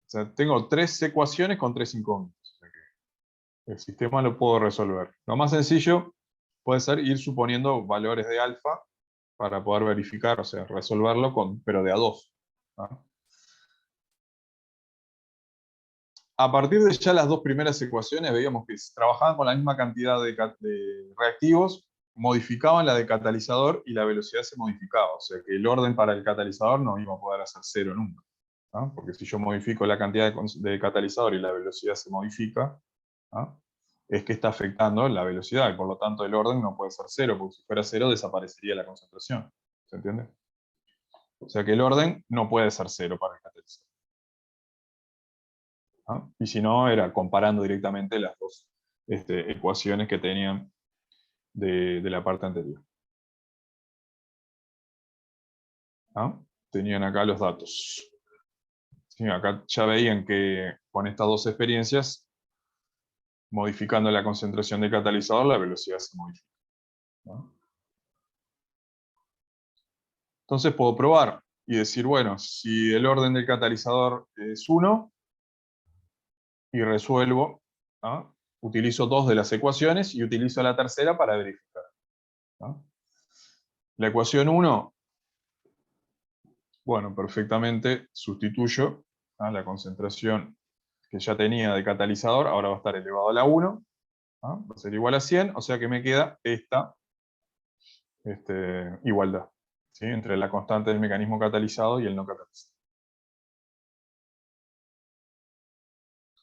sea, tengo tres ecuaciones con tres incógnitas. O sea que el sistema lo puedo resolver. Lo más sencillo puede ser ir suponiendo valores de alfa para poder verificar, o sea, resolverlo pero de a dos, ¿no? A partir de ya las dos primeras ecuaciones veíamos que trabajaban con la misma cantidad de reactivos, modificaban la de catalizador y la velocidad se modificaba. O sea que el orden para el catalizador no iba a poder hacer cero nunca, ¿no? Porque si yo modifico la cantidad de catalizador y la velocidad se modifica, ¿no? Es que está afectando la velocidad, y por lo tanto el orden no puede ser cero, porque si fuera cero desaparecería la concentración. ¿Se entiende? O sea que el orden no puede ser cero para el catalizador, ¿no? Y si no, era comparando directamente las dos ecuaciones que tenían de la parte anterior, ¿no? Tenían acá los datos. Sí, acá ya veían que con estas dos experiencias, modificando la concentración del catalizador, la velocidad se modifica, ¿no? Entonces puedo probar y decir, bueno, si el orden del catalizador es 1, y resuelvo, ¿no? Utilizo dos de las ecuaciones y utilizo la tercera para verificar, ¿no? La ecuación 1, bueno, perfectamente sustituyo a la concentración que ya tenía de catalizador, ahora va a estar elevado a la 1, ¿no? Va a ser igual a 100, o sea que me queda esta igualdad, ¿sí? Entre la constante del mecanismo catalizado y el no catalizado.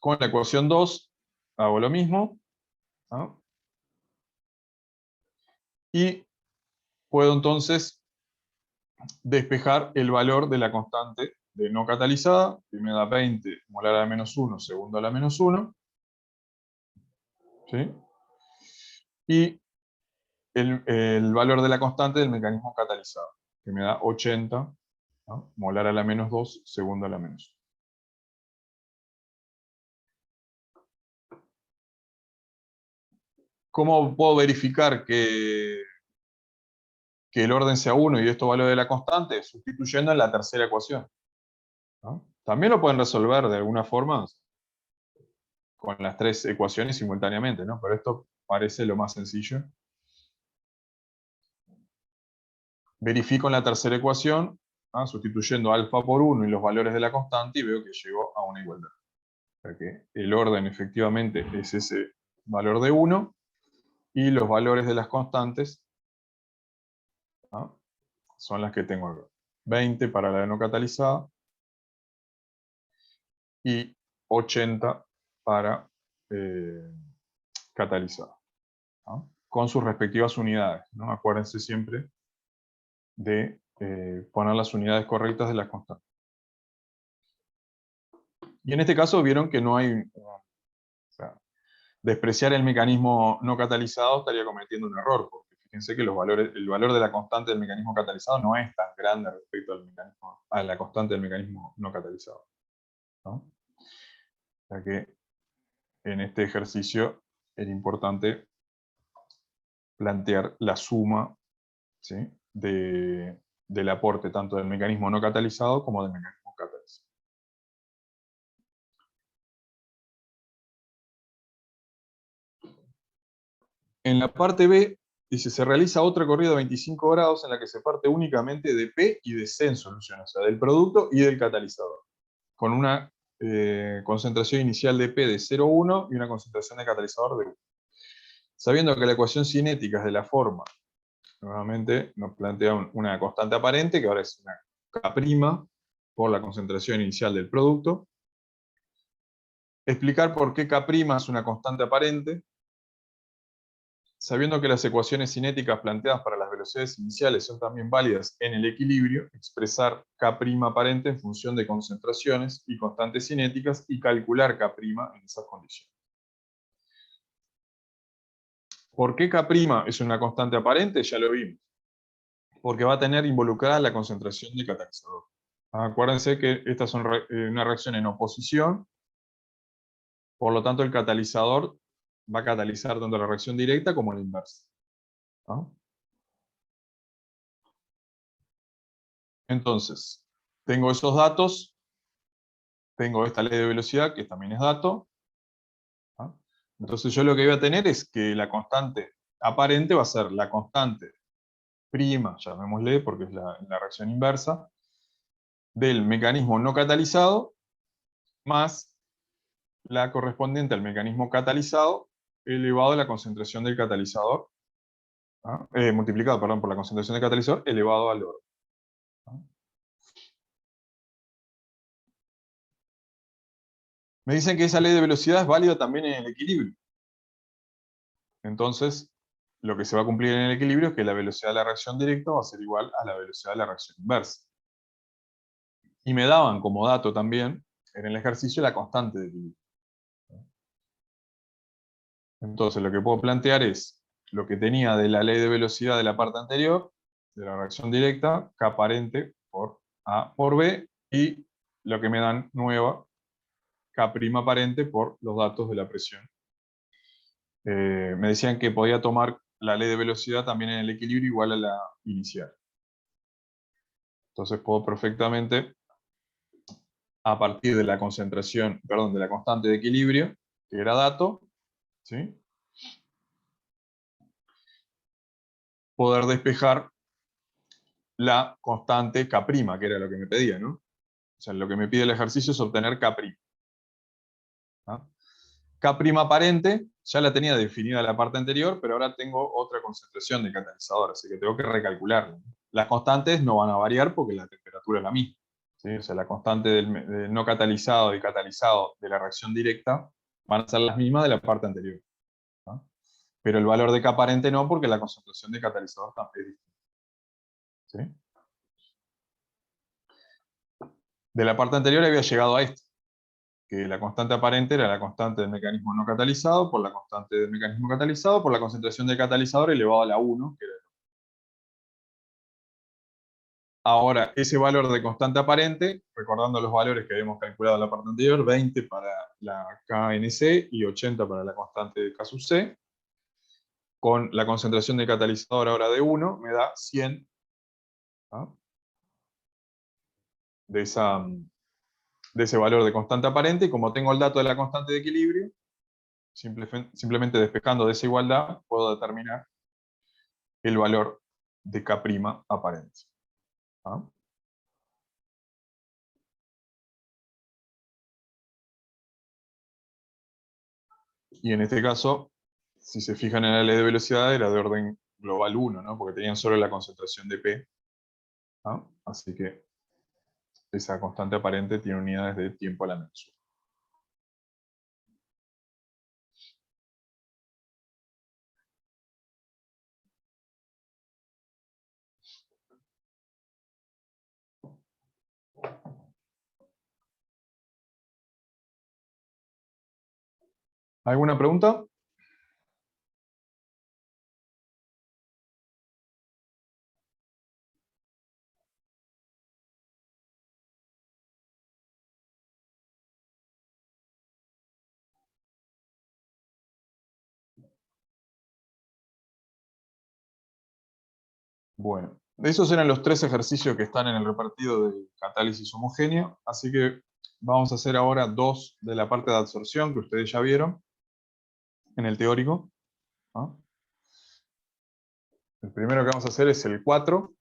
Con la ecuación 2 hago lo mismo, ¿no? Y puedo entonces despejar el valor de la constante de no catalizada, que me da 20 molar a la menos 1, segundo a la menos 1, ¿sí? Y el valor de la constante del mecanismo catalizado, que me da 80, ¿no? Molar a la menos 2, segundo a la menos 1. ¿Cómo puedo verificar que el orden sea 1 y esto valor de la constante? Sustituyendo en la tercera ecuación, ¿no? También lo pueden resolver de alguna forma con las tres ecuaciones simultáneamente, ¿no? Pero esto parece lo más sencillo. Verifico en la tercera ecuación, sustituyendo alfa por 1 y los valores de la constante, y veo que llegó a una igualdad. O sea que el orden efectivamente es ese valor de 1, y los valores de las constantes son las que tengo acá. 20 para la no catalizada y 80 para catalizada, ¿no? Con sus respectivas unidades, ¿no? Acuérdense siempre de poner las unidades correctas de las constantes. Y en este caso vieron que no hay, o sea, despreciar el mecanismo no catalizado estaría cometiendo un error, porque fíjense que el valor de la constante del mecanismo catalizado no es tan grande respecto a la constante del mecanismo no catalizado, ¿no? O sea que en este ejercicio era importante plantear la suma, ¿sí?, del aporte tanto del mecanismo no catalizado como del mecanismo catalizado. En la parte B, dice, se realiza otra corrida de 25 grados en la que se parte únicamente de P y de C en solución, o sea, del producto y del catalizador, con una concentración inicial de P de 0,1 y una concentración de catalizador de 1. Sabiendo que la ecuación cinética es de la forma, nuevamente nos plantea una constante aparente, que ahora es una K' por la concentración inicial del producto. Explicar por qué K' es una constante aparente. Sabiendo que las ecuaciones cinéticas planteadas para las velocidades iniciales son también válidas en el equilibrio, expresar K' aparente en función de concentraciones y constantes cinéticas y calcular K' en esas condiciones. ¿Por qué K' es una constante aparente? Ya lo vimos. Porque va a tener involucrada la concentración de catalizador. Acuérdense que estas son una reacción en oposición, por lo tanto el catalizador va a catalizar tanto la reacción directa como la inversa, ¿no? Entonces, tengo esos datos, tengo esta ley de velocidad, que también es dato, ¿no? Entonces yo lo que voy a tener es que la constante aparente va a ser la constante prima, llamémosle, porque es la reacción inversa, del mecanismo no catalizado, más la correspondiente al mecanismo catalizado, elevado a la concentración del catalizador, ¿no? Multiplicado, perdón, por la concentración del catalizador, elevado al orden, ¿no? Me dicen que esa ley de velocidad es válida también en el equilibrio. Entonces, lo que se va a cumplir en el equilibrio es que la velocidad de la reacción directa va a ser igual a la velocidad de la reacción inversa. Y me daban como dato también, en el ejercicio, la constante de equilibrio. Entonces, lo que puedo plantear es lo que tenía de la ley de velocidad de la parte anterior, de la reacción directa, K aparente por A por B, y lo que me dan nueva, K' aparente por los datos de la presión. Me decían que podía tomar la ley de velocidad también en el equilibrio igual a la inicial. Entonces puedo perfectamente, a partir de la concentración, perdón, de la constante de equilibrio, que era dato, ¿sí?, poder despejar la constante K', que era lo que me pedía, ¿no? O sea, lo que me pide el ejercicio es obtener K'. ¿Ah? K' aparente, ya la tenía definida en la parte anterior, pero ahora tengo otra concentración de catalizador, así que tengo que recalcularla. Las constantes no van a variar porque la temperatura es la misma, ¿sí? O sea, la constante del no catalizado y catalizado de la reacción directa van a ser las mismas de la parte anterior, ¿no? Pero el valor de K aparente no, porque la concentración de catalizador también es distinta, ¿sí? De la parte anterior había llegado a esto, que la constante aparente era la constante del mecanismo no catalizado por la constante del mecanismo catalizado por la concentración del catalizador elevado a la 1, que era. Ahora, ese valor de constante aparente, recordando los valores que habíamos calculado en la parte anterior, 20 para la KNC y 80 para la constante de K sub C, con la concentración de catalizador ahora de 1, me da 100, ¿no?, de ese valor de constante aparente, y como tengo el dato de la constante de equilibrio, simplemente despejando de esa igualdad, puedo determinar el valor de K' aparente. ¿Ah? Y en este caso, si se fijan en la ley de velocidad, era de orden global 1, ¿no? Porque tenían solo la concentración de P. ¿Ah? Así que esa constante aparente tiene unidades de tiempo a la menos 1. ¿Alguna pregunta? Bueno, esos eran los 3 ejercicios que están en el repartido de catálisis homogénea, así que vamos a hacer ahora 2 de la parte de absorción que ustedes ya vieron en el teórico. ¿Ah? El primero que vamos a hacer es el 4,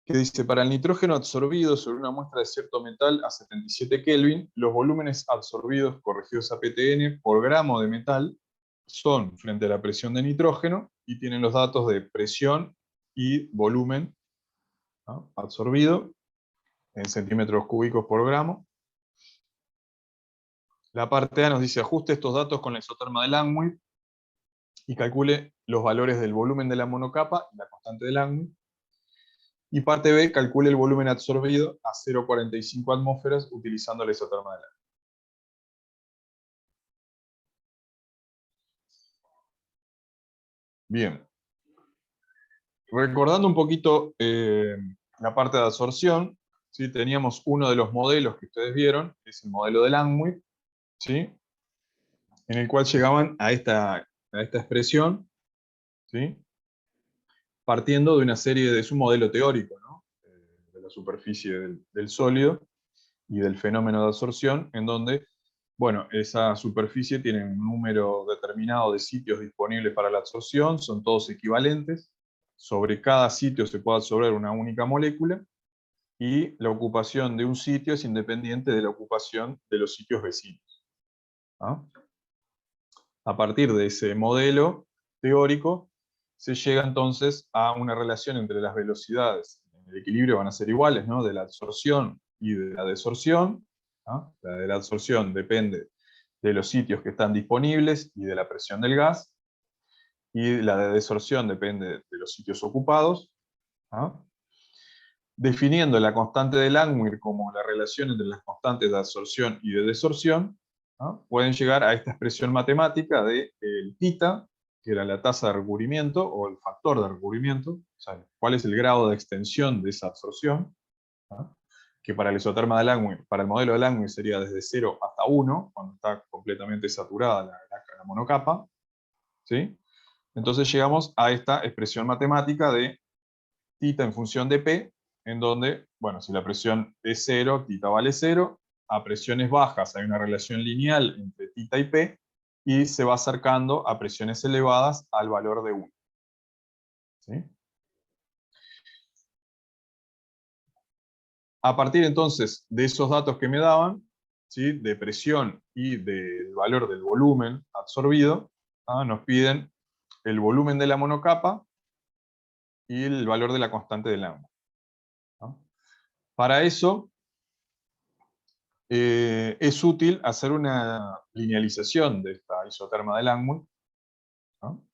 que dice, para el nitrógeno absorbido sobre una muestra de cierto metal a 77 Kelvin, los volúmenes absorbidos corregidos a ppn por gramo de metal son frente a la presión de nitrógeno y tienen los datos de presión y volumen, ¿no?, absorbido en centímetros cúbicos por gramo. La parte A nos dice, ajuste estos datos con la isoterma de Langmuir y calcule los valores del volumen de la monocapa y la constante de Langmuir. Y parte B, calcule el volumen absorbido a 0,45 atmósferas utilizando la isoterma de Langmuir. Bien. Recordando un poquito la parte de absorción, ¿sí? Teníamos uno de los modelos que ustedes vieron, que es el modelo de Langmuir, ¿sí?, en el cual llegaban a esta expresión, ¿sí?, partiendo de una serie de su modelo teórico, ¿no?, de la superficie del sólido y del fenómeno de absorción, en donde, bueno, esa superficie tiene un número determinado de sitios disponibles para la absorción, son todos equivalentes, sobre cada sitio se puede absorber una única molécula, y la ocupación de un sitio es independiente de la ocupación de los sitios vecinos. ¿Ah? A partir de ese modelo teórico, se llega entonces a una relación entre las velocidades. En el equilibrio van a ser iguales, ¿no?, de la absorción y de la desorción. ¿Ah? La de la absorción depende de los sitios que están disponibles y de la presión del gas, y la de desorción depende de los sitios ocupados. ¿Ah? Definiendo la constante de Langmuir como la relación entre las constantes de absorción y de desorción, ¿no?, pueden llegar a esta expresión matemática de el θ, que era la tasa de recubrimiento o el factor de recubrimiento, o sea, cuál es el grado de extensión de esa absorción, ¿no?, que para el isoterma de Langmuir, para el modelo de Langmuir sería desde 0 hasta 1, cuando está completamente saturada la monocapa, ¿sí? Entonces llegamos a esta expresión matemática de θ en función de P, en donde, bueno, si la presión es 0, θ vale 0, a presiones bajas hay una relación lineal entre θ y P, y se va acercando a presiones elevadas al valor de 1. ¿Sí? A partir entonces de esos datos que me daban, ¿sí?, de presión y del valor del volumen absorbido, nos piden el volumen de la monocapa y el valor de la constante de Langmuir. Para eso, es útil hacer una linealización de esta isoterma de Langmuir, ¿no?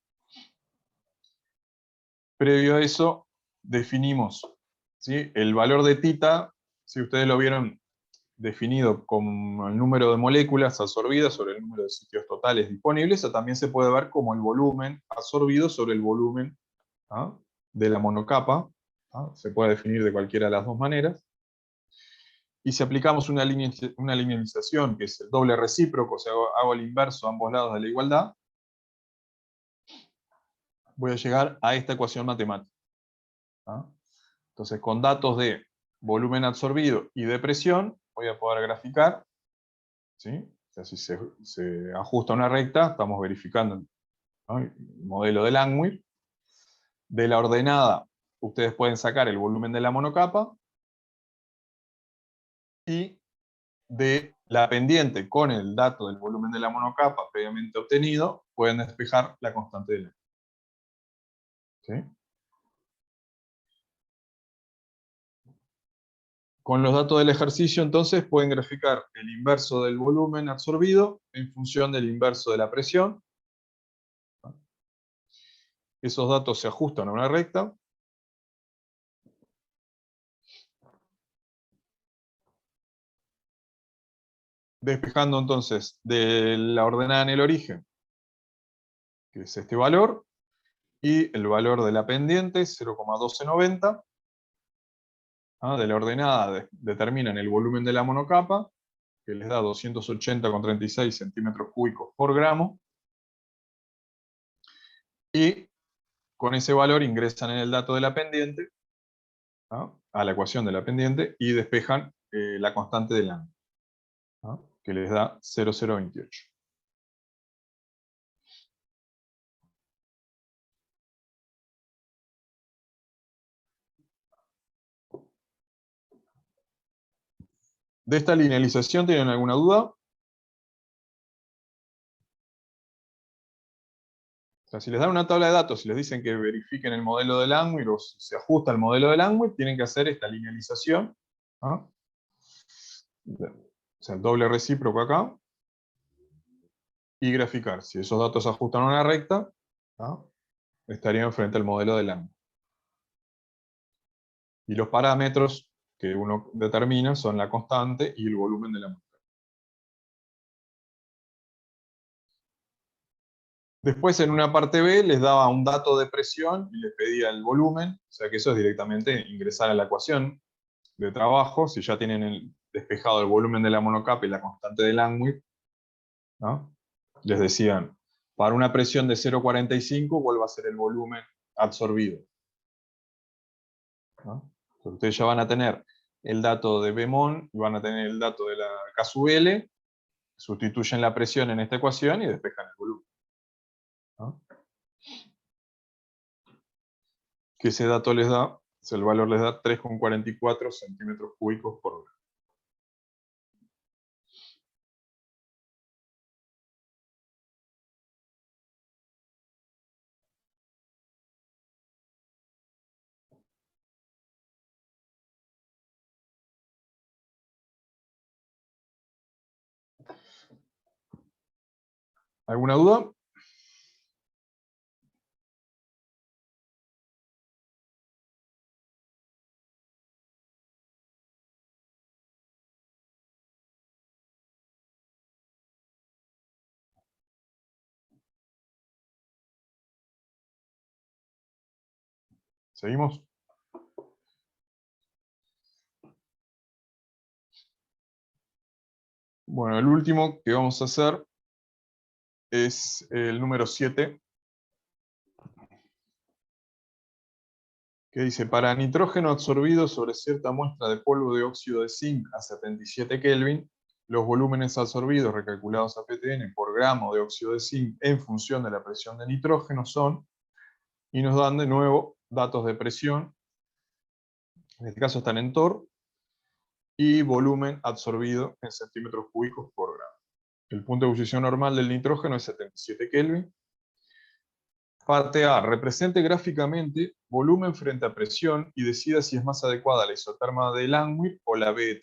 Previo a eso, definimos, ¿sí?, el valor de θ, si ustedes lo vieron definido como el número de moléculas absorbidas sobre el número de sitios totales disponibles, o también se puede ver como el volumen absorbido sobre el volumen, ¿no?, de la monocapa, ¿no? Se puede definir de cualquiera de las dos maneras. Y si aplicamos una linealización, que es el doble recíproco, o sea, hago el inverso a ambos lados de la igualdad, voy a llegar a esta ecuación matemática. ¿Ah? Entonces, con datos de volumen absorbido y de presión, voy a poder graficar, ¿sí?, sea, si se ajusta una recta, estamos verificando, ¿no?, el modelo de Langmuir. De la ordenada, ustedes pueden sacar el volumen de la monocapa, y de la pendiente con el dato del volumen de la monocapa previamente obtenido, pueden despejar la constante de Langmuir. ¿Sí? Con los datos del ejercicio, entonces, pueden graficar el inverso del volumen absorbido en función del inverso de la presión. Esos datos se ajustan a una recta. Despejando entonces de la ordenada en el origen, que es este valor, y el valor de la pendiente, 0,1290. De la ordenada determinan el volumen de la monocapa, que les da 280,36 centímetros cúbicos por gramo, y con ese valor ingresan en el dato de la pendiente, a la ecuación de la pendiente, y despejan la constante de Langmuir, que les da 0,028. ¿De esta linealización tienen alguna duda? O sea, si les dan una tabla de datos y les dicen que verifiquen el modelo de Langmuir, o si se ajusta el modelo de Langmuir, tienen que hacer esta linealización. O sea, el doble recíproco acá. Y graficar. Si esos datos se ajustan a una recta, estarían frente al modelo de Langmuir. Y los parámetros que uno determina son la constante y el volumen de la monocapa. Después, en una parte B, les daba un dato de presión y les pedía el volumen, o sea que eso es directamente ingresar a la ecuación de trabajo. Si ya tienen despejado el volumen de la monocapa y la constante de Langmuir, les decían, para una presión de 0,45 vuelva a ser el volumen absorbido. Entonces ustedes ya van a tener el dato de Bmol y van a tener el dato de la K sub L, sustituyen la presión en esta ecuación y despejan el volumen. Que ese dato les da, o sea, el valor les da 3,44 centímetros cúbicos por hora. ¿Alguna duda? ¿Seguimos? Bueno, el último que vamos a hacer es el número 7, que dice, para nitrógeno absorbido sobre cierta muestra de polvo de óxido de zinc a 77 Kelvin, los volúmenes absorbidos recalculados a ppm por gramo de óxido de zinc en función de la presión de nitrógeno son, y nos dan de nuevo datos de presión, en este caso están en torr, y volumen absorbido en centímetros cúbicos por gramo. El punto de ebullición normal del nitrógeno es 77 Kelvin. Parte A, represente gráficamente volumen frente a presión y decida si es más adecuada la isoterma de Langmuir o la BET.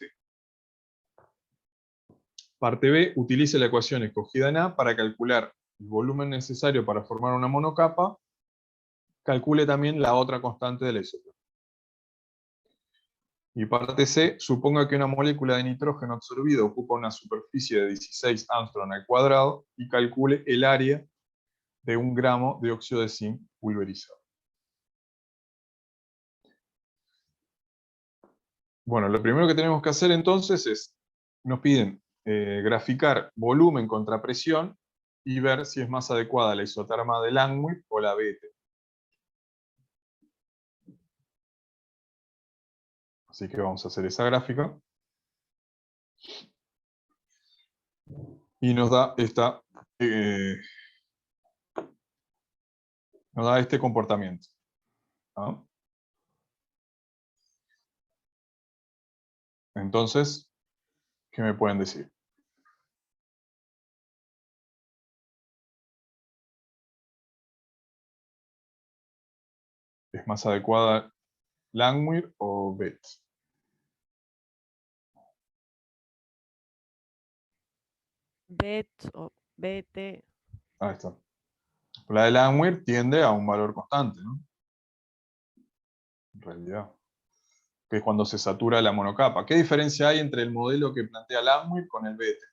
Parte B, utilice la ecuación escogida en A para calcular el volumen necesario para formar una monocapa. Calcule también la otra constante de la isoterma. Y parte C, suponga que una molécula de nitrógeno absorbido ocupa una superficie de 16 Armstrong al cuadrado y calcule el área de 1 gramo de óxido de zinc pulverizado. Bueno, lo primero que tenemos que hacer entonces es, nos piden graficar volumen contra presión y ver si es más adecuada la isoterma de Langmuir o la BET. Así que vamos a hacer esa gráfica. Y nos da este comportamiento, ¿no? Entonces, ¿qué me pueden decir? ¿Es más adecuada Langmuir o Betz? Bet o BT. Ahí está. La de Langmuir tiende a un valor constante, ¿no? En realidad, que es cuando se satura la monocapa. ¿Qué diferencia hay entre el modelo que plantea Langmuir con el BT?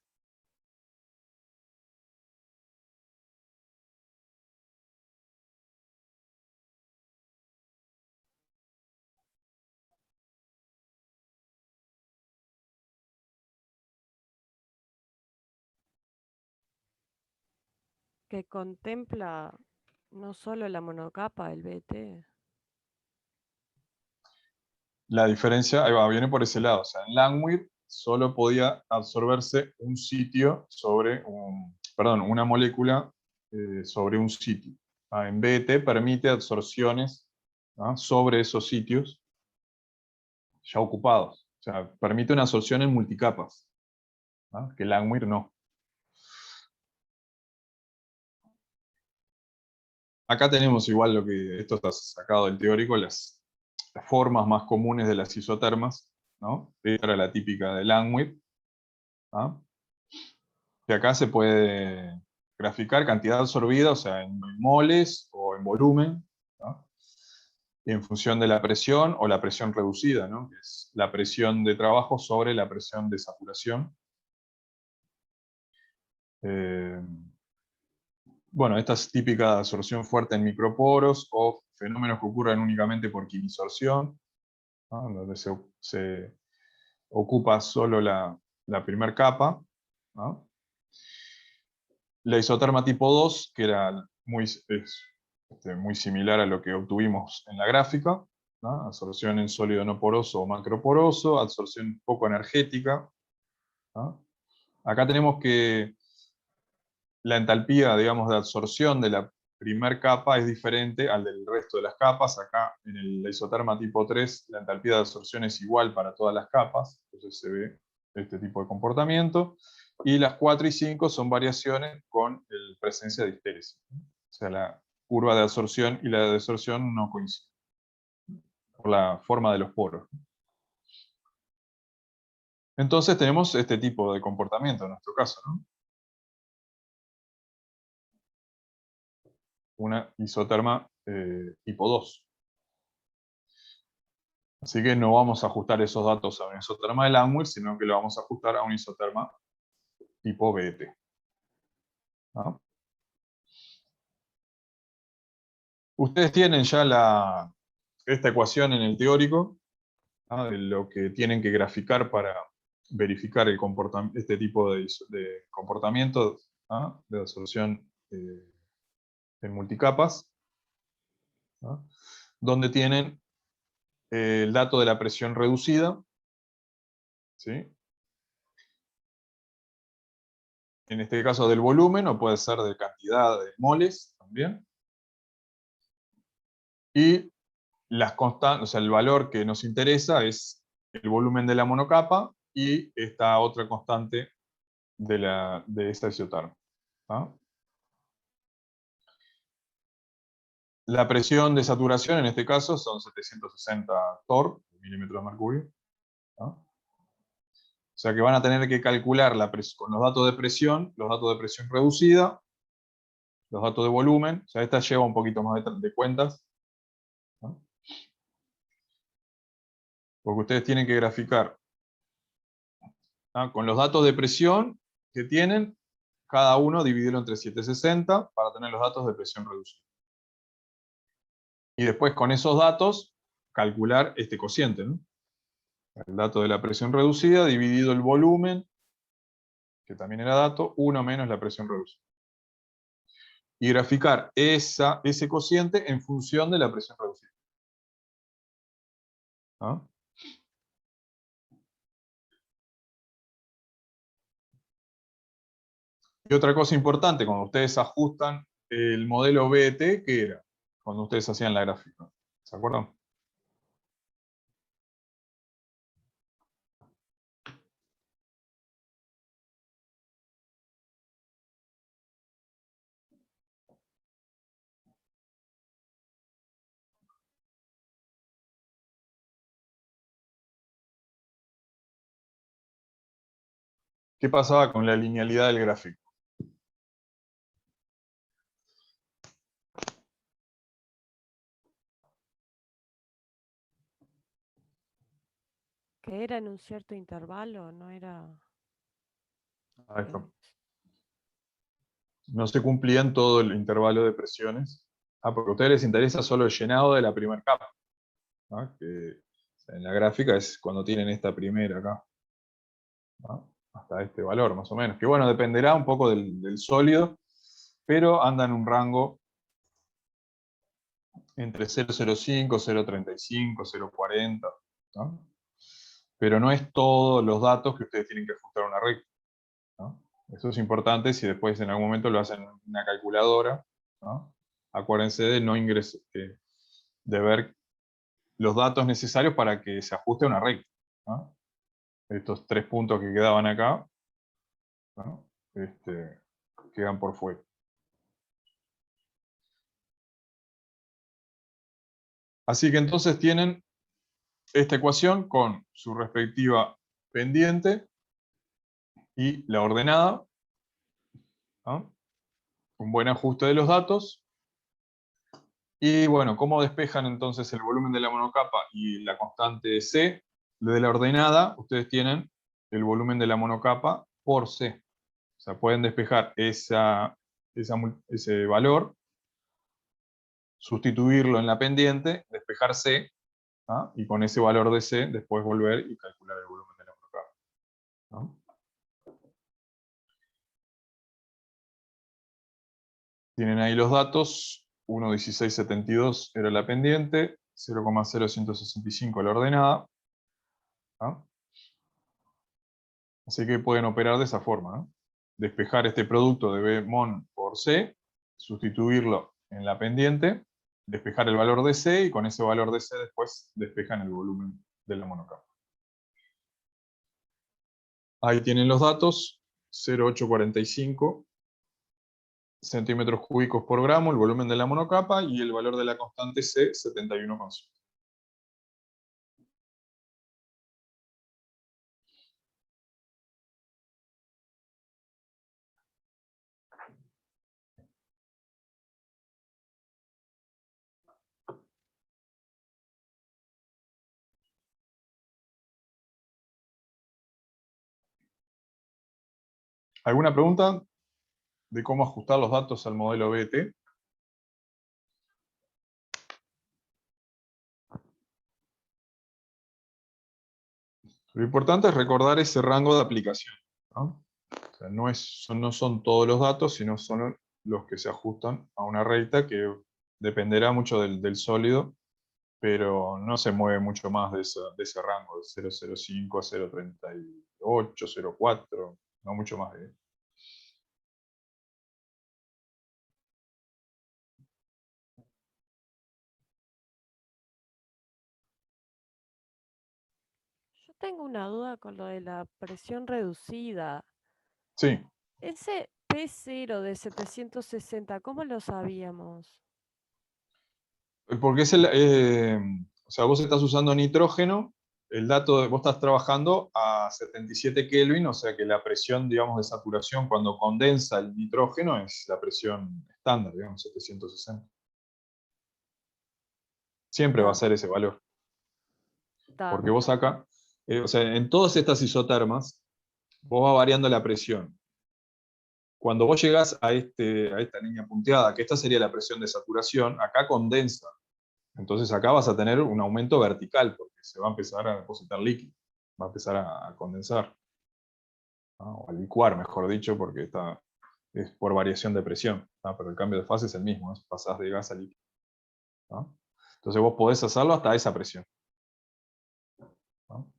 Que contempla no solo la monocapa, el BT. La diferencia, ahí va, viene por ese lado. O sea, en Langmuir solo podía absorberse un sitio sobre una molécula sobre un sitio. En BT permite absorciones, ¿no?, sobre esos sitios ya ocupados. O sea, permite una absorción en multicapas, ¿no?, que Langmuir no. Acá tenemos igual lo que, esto está sacado del teórico, las formas más comunes de las isotermas, ¿no? Esta era la típica de Langmuir, ¿no? Que acá se puede graficar cantidad absorbida, o sea, en moles o en volumen, ¿no?, y en función de la presión o la presión reducida, ¿no?, que es la presión de trabajo sobre la presión de saturación. Bueno, esta es típica de absorción fuerte en microporos o fenómenos que ocurren únicamente por quimisorción, ¿no?, donde se ocupa solo la primera capa, ¿no? La isoterma tipo 2, que era muy similar a lo que obtuvimos en la gráfica, ¿no? Absorción en sólido no poroso o macroporoso, absorción poco energética, ¿no? Acá tenemos que la entalpía, digamos, de absorción de la primer capa es diferente al del resto de las capas. Acá en la isoterma tipo 3, la entalpía de absorción es igual para todas las capas, entonces se ve este tipo de comportamiento. Y las 4 y 5 son variaciones con presencia de histéresis. O sea, la curva de absorción y la de desorción no coinciden por la forma de los poros. Entonces tenemos este tipo de comportamiento en nuestro caso, ¿no? Una isoterma tipo 2. Así que no vamos a ajustar esos datos a un isoterma de Langmuir, sino que lo vamos a ajustar a un isoterma tipo BT, ¿no? Ustedes tienen ya esta ecuación en el teórico, ¿no?, de lo que tienen que graficar para verificar este tipo de comportamiento, ¿no?, de absorción en multicapas, ¿no?, donde tienen el dato de la presión reducida, ¿sí?, en este caso del volumen, o puede ser de cantidad de moles también, y las constantes, o sea, el valor que nos interesa es el volumen de la monocapa y esta otra constante de esta isoterma, ¿no? La presión de saturación en este caso son 760 torr, milímetros de mercurio, ¿no? O sea que van a tener que calcular con los datos de presión reducida, los datos de volumen. O sea, esta lleva un poquito más de cuentas, ¿no?, porque ustedes tienen que graficar, ¿no?, con los datos de presión que tienen, cada uno dividirlo entre 760 para tener los datos de presión reducida. Y después con esos datos calcular este cociente, ¿no?, el dato de la presión reducida dividido el volumen, que también era dato, 1 menos la presión reducida. Y graficar ese cociente en función de la presión reducida, ¿no? Y otra cosa importante, cuando ustedes ajustan el modelo BET, ¿qué era? Cuando ustedes hacían la gráfica. ¿Se acuerdan? ¿Qué pasaba con la linealidad del gráfico? Que era en un cierto intervalo, no era... Ahí está. en- No se cumplía en todo el intervalo de presiones. Porque a ustedes les interesa solo el llenado de la primera capa, ¿no? Que en la gráfica es cuando tienen esta primera acá, ¿no? Hasta este valor, más o menos. Que bueno, dependerá un poco del sólido, pero anda en un rango entre 0,05, 0,35, 0,40, ¿no? Pero no es todos los datos que ustedes tienen que ajustar a una recta, ¿no? Eso es importante si después en algún momento lo hacen en una calculadora, ¿no? Acuérdense de no ingresar, de ver los datos necesarios para que se ajuste a una recta, ¿no? Estos 3 puntos que quedaban acá, ¿no? Quedan por fuera. Así que entonces tienen esta ecuación con su respectiva pendiente y la ordenada, ¿no? Un buen ajuste de los datos. Y bueno, ¿cómo despejan entonces el volumen de la monocapa y la constante C? De la ordenada, ustedes tienen el volumen de la monocapa por C. O sea, pueden despejar ese valor, sustituirlo en la pendiente, despejar C, ¿ah? Y con ese valor de C después volver y calcular el volumen de la monocapa, ¿no? Tienen ahí los datos, 1,1672 era la pendiente, 0,0165 la ordenada, ¿no? Así que pueden operar de esa forma, ¿no? Despejar este producto de B mon por C, sustituirlo en la pendiente, despejar el valor de C, y con ese valor de C después despejan el volumen de la monocapa. Ahí tienen los datos, 0,845 centímetros cúbicos por gramo, el volumen de la monocapa, y el valor de la constante C, 71,5. ¿Alguna pregunta de cómo ajustar los datos al modelo BT? Lo importante es recordar ese rango de aplicación, ¿no? O sea, no son todos los datos, sino son los que se ajustan a una recta que dependerá mucho del sólido, pero no se mueve mucho más de ese rango, de 0,05 a 0,38, 0,4, no mucho más de eso. Yo tengo una duda con lo de la presión reducida. Sí, Ese P0 de 760, ¿cómo lo sabíamos? porque o sea, vos estás usando nitrógeno, el dato vos estás trabajando a 77 Kelvin, o sea que la presión, digamos, de saturación cuando condensa el nitrógeno es la presión estándar, digamos, 760. Siempre va a Ta, ser ese valor. ta. Porque vos acá, o sea, en todas estas isotermas, vos vas variando la presión. Cuando vos llegás a esta línea punteada, que esta sería la presión de saturación, acá condensa. Entonces acá vas a tener un aumento vertical, porque se va a empezar a depositar líquido, va a empezar a condensar, ¿no? O a licuar, mejor dicho, porque es por variación de presión, ¿no? Pero el cambio de fase es el mismo, ¿no? Pasás de gas a líquido, ¿no? Entonces vos podés hacerlo hasta esa presión, ¿no?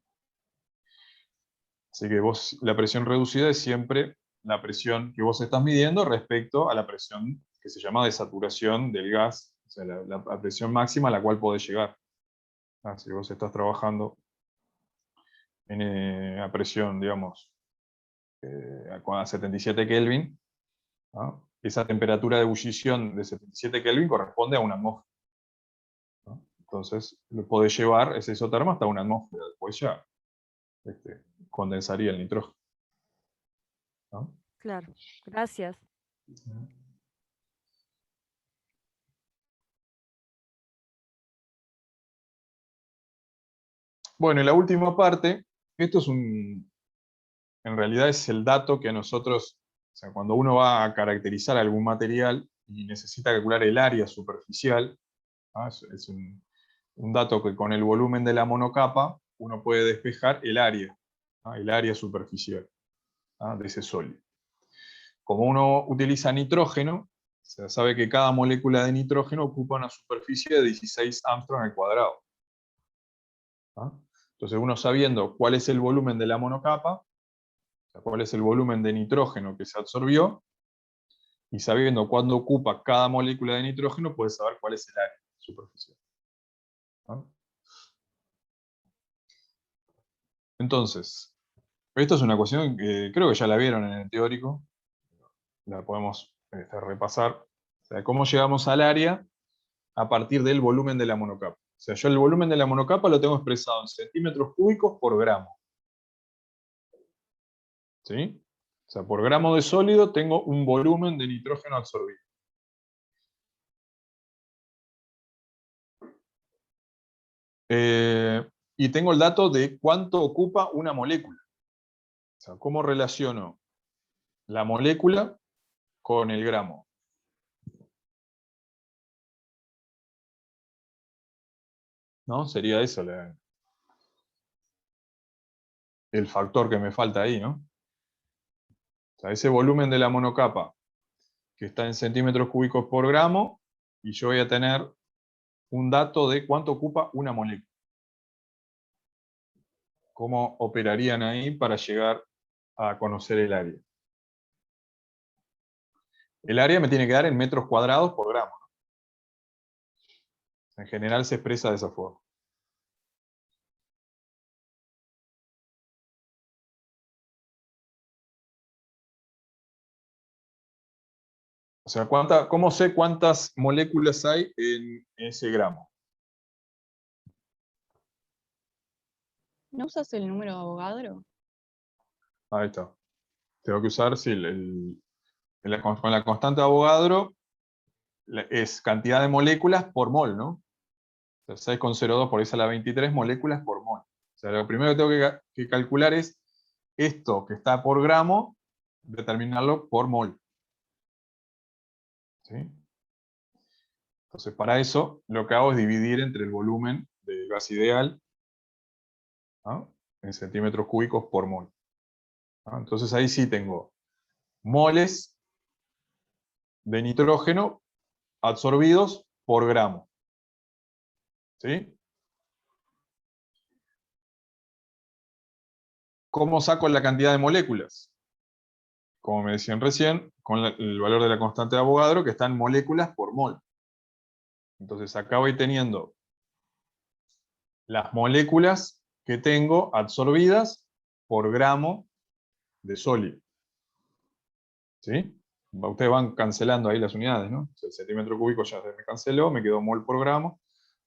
Así que la presión reducida es siempre la presión que vos estás midiendo respecto a la presión que se llama de saturación del gas, o sea, la presión máxima a la cual podés llegar. Si vos estás trabajando a presión, digamos, a 77 Kelvin, ¿no? Esa temperatura de ebullición de 77 Kelvin corresponde a una atmósfera, ¿no? Entonces, lo podés llevar ese isotermo hasta una atmósfera, después ya condensaría el nitrógeno, ¿no? Claro, gracias. Bueno, y la última parte, esto es en realidad es el dato que a nosotros, o sea, cuando uno va a caracterizar algún material y necesita calcular el área superficial, ¿no? Es un dato que con el volumen de la monocapa uno puede despejar el área, ¿no? El área superficial, ¿no? De ese sólido. Como uno utiliza nitrógeno, se sabe que cada molécula de nitrógeno ocupa una superficie de 16 Armstrong al cuadrado, ¿no? Entonces uno sabiendo cuál es el volumen de la monocapa, o sea, cuál es el volumen de nitrógeno que se absorbió, y sabiendo cuándo ocupa cada molécula de nitrógeno, puede saber cuál es el área superficial, ¿no? Entonces, esto es una cuestión que creo que ya la vieron en el teórico, la podemos repasar. O sea, cómo llegamos al área a partir del volumen de la monocapa. O sea, yo el volumen de la monocapa lo tengo expresado en centímetros cúbicos por gramo. ¿Sí? O sea, por gramo de sólido tengo un volumen de nitrógeno absorbido. Y tengo el dato de cuánto ocupa una molécula. O sea, cómo relaciono la molécula con el gramo. ¿No? Sería eso el factor que me falta ahí, ¿no? O sea, ese volumen de la monocapa que está en centímetros cúbicos por gramo, y yo voy a tener un dato de cuánto ocupa una molécula. ¿Cómo operarían ahí para llegar a conocer el área? El área me tiene que dar en metros cuadrados por gramo, ¿no? En general se expresa de esa forma. O sea, ¿cómo sé cuántas moléculas hay en ese gramo? ¿No usas el número de Avogadro? Ahí está. Tengo que usar, sí, con la constante de Avogadro es cantidad de moléculas por mol, ¿no? O sea, 6,02 por 10 a la 23 moléculas por mol. O sea, lo primero que tengo que calcular es esto que está por gramo, determinarlo por mol. ¿Sí? Entonces, para eso, lo que hago es dividir entre el volumen del gas ideal, ¿no? En centímetros cúbicos por mol, ¿no? Entonces ahí sí tengo moles de nitrógeno absorbidos por gramo. ¿Sí? ¿Cómo saco la cantidad de moléculas? Como me decían recién, con el valor de la constante de Avogadro, que está en moléculas por mol. Entonces acá voy teniendo las moléculas que tengo absorbidas por gramo de sólido. ¿Sí? Ustedes van cancelando ahí las unidades, ¿no? O sea, el centímetro cúbico ya se me canceló, me quedó mol por gramo,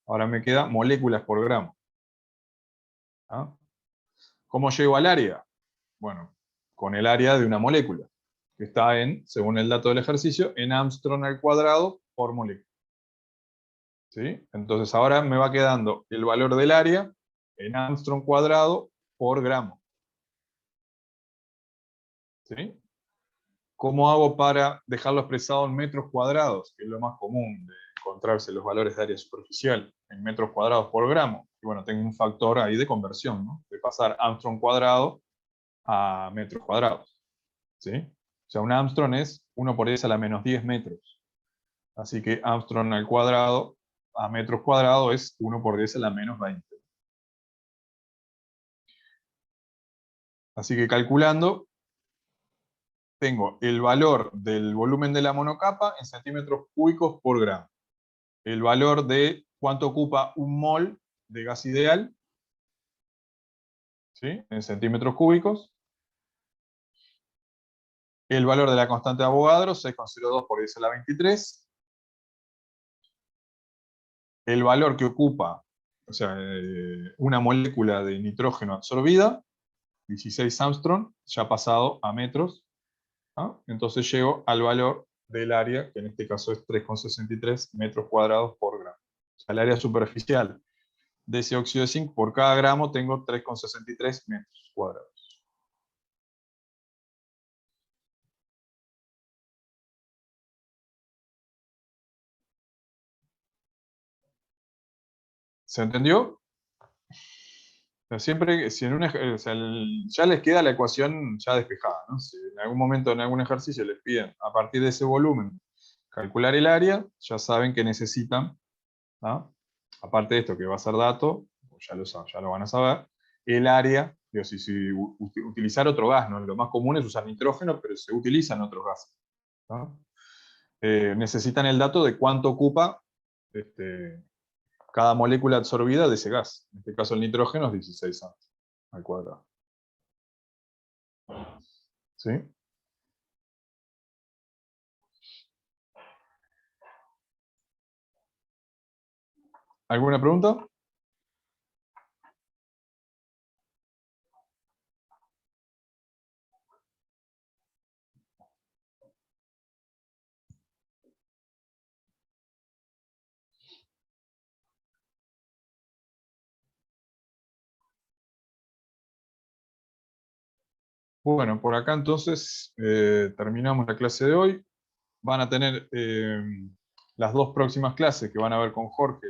ahora me queda moléculas por gramo. ¿Ah? ¿Cómo llego al área? Bueno, con el área de una molécula, que está en, según el dato del ejercicio, en Armstrong al cuadrado por molécula. ¿Sí? Entonces ahora me va quedando el valor del área en Armstrong cuadrado por gramo. ¿Sí? ¿Cómo hago para dejarlo expresado en metros cuadrados? Que es lo más común de encontrarse los valores de área superficial en metros cuadrados por gramo. Y bueno, tengo un factor ahí de conversión, ¿no? De pasar Armstrong cuadrado a metros cuadrados. ¿Sí? O sea, un Armstrong es 1 por 10 a la menos 10 metros. Así que Armstrong al cuadrado a metros cuadrados es 1 por 10 a la menos 20. Así que calculando, tengo el valor del volumen de la monocapa en centímetros cúbicos por gramo. El valor de cuánto ocupa un mol de gas ideal, ¿sí?, en centímetros cúbicos. El valor de la constante de Avogadro, 6,02 por 10 a la 23. El valor que ocupa, o sea, una molécula de nitrógeno absorbida, 16 Armstrong, ya pasado a metros. ¿Ah? Entonces llego al valor del área, que en este caso es 3,63 metros cuadrados por gramo. O sea, el área superficial de ese óxido de zinc, por cada gramo tengo 3,63 metros cuadrados. ¿Se entendió? O sea, siempre, si en o sea, ya les queda la ecuación ya despejada, ¿no? Si en algún momento en algún ejercicio les piden a partir de ese volumen calcular el área, ya saben que necesitan, ¿no?, aparte de esto que va a ser dato, ya lo van a saber, el área, digo, si utilizar otro gas, ¿no? Lo más común es usar nitrógeno, pero se utilizan otros gases, ¿no? Necesitan el dato de cuánto ocupa cada molécula absorbida de ese gas. En este caso el nitrógeno es 16 al cuadrado. ¿Sí? ¿Alguna pregunta? Bueno, por acá entonces terminamos la clase de hoy. Van a tener las dos próximas clases que van a ver con Jorge,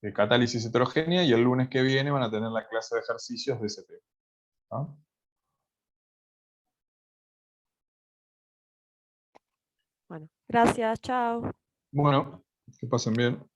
de catálisis heterogénea, y el lunes que viene van a tener la clase de ejercicios de ese tema. ¿Ah? Bueno, gracias, chao. Bueno, que pasen bien.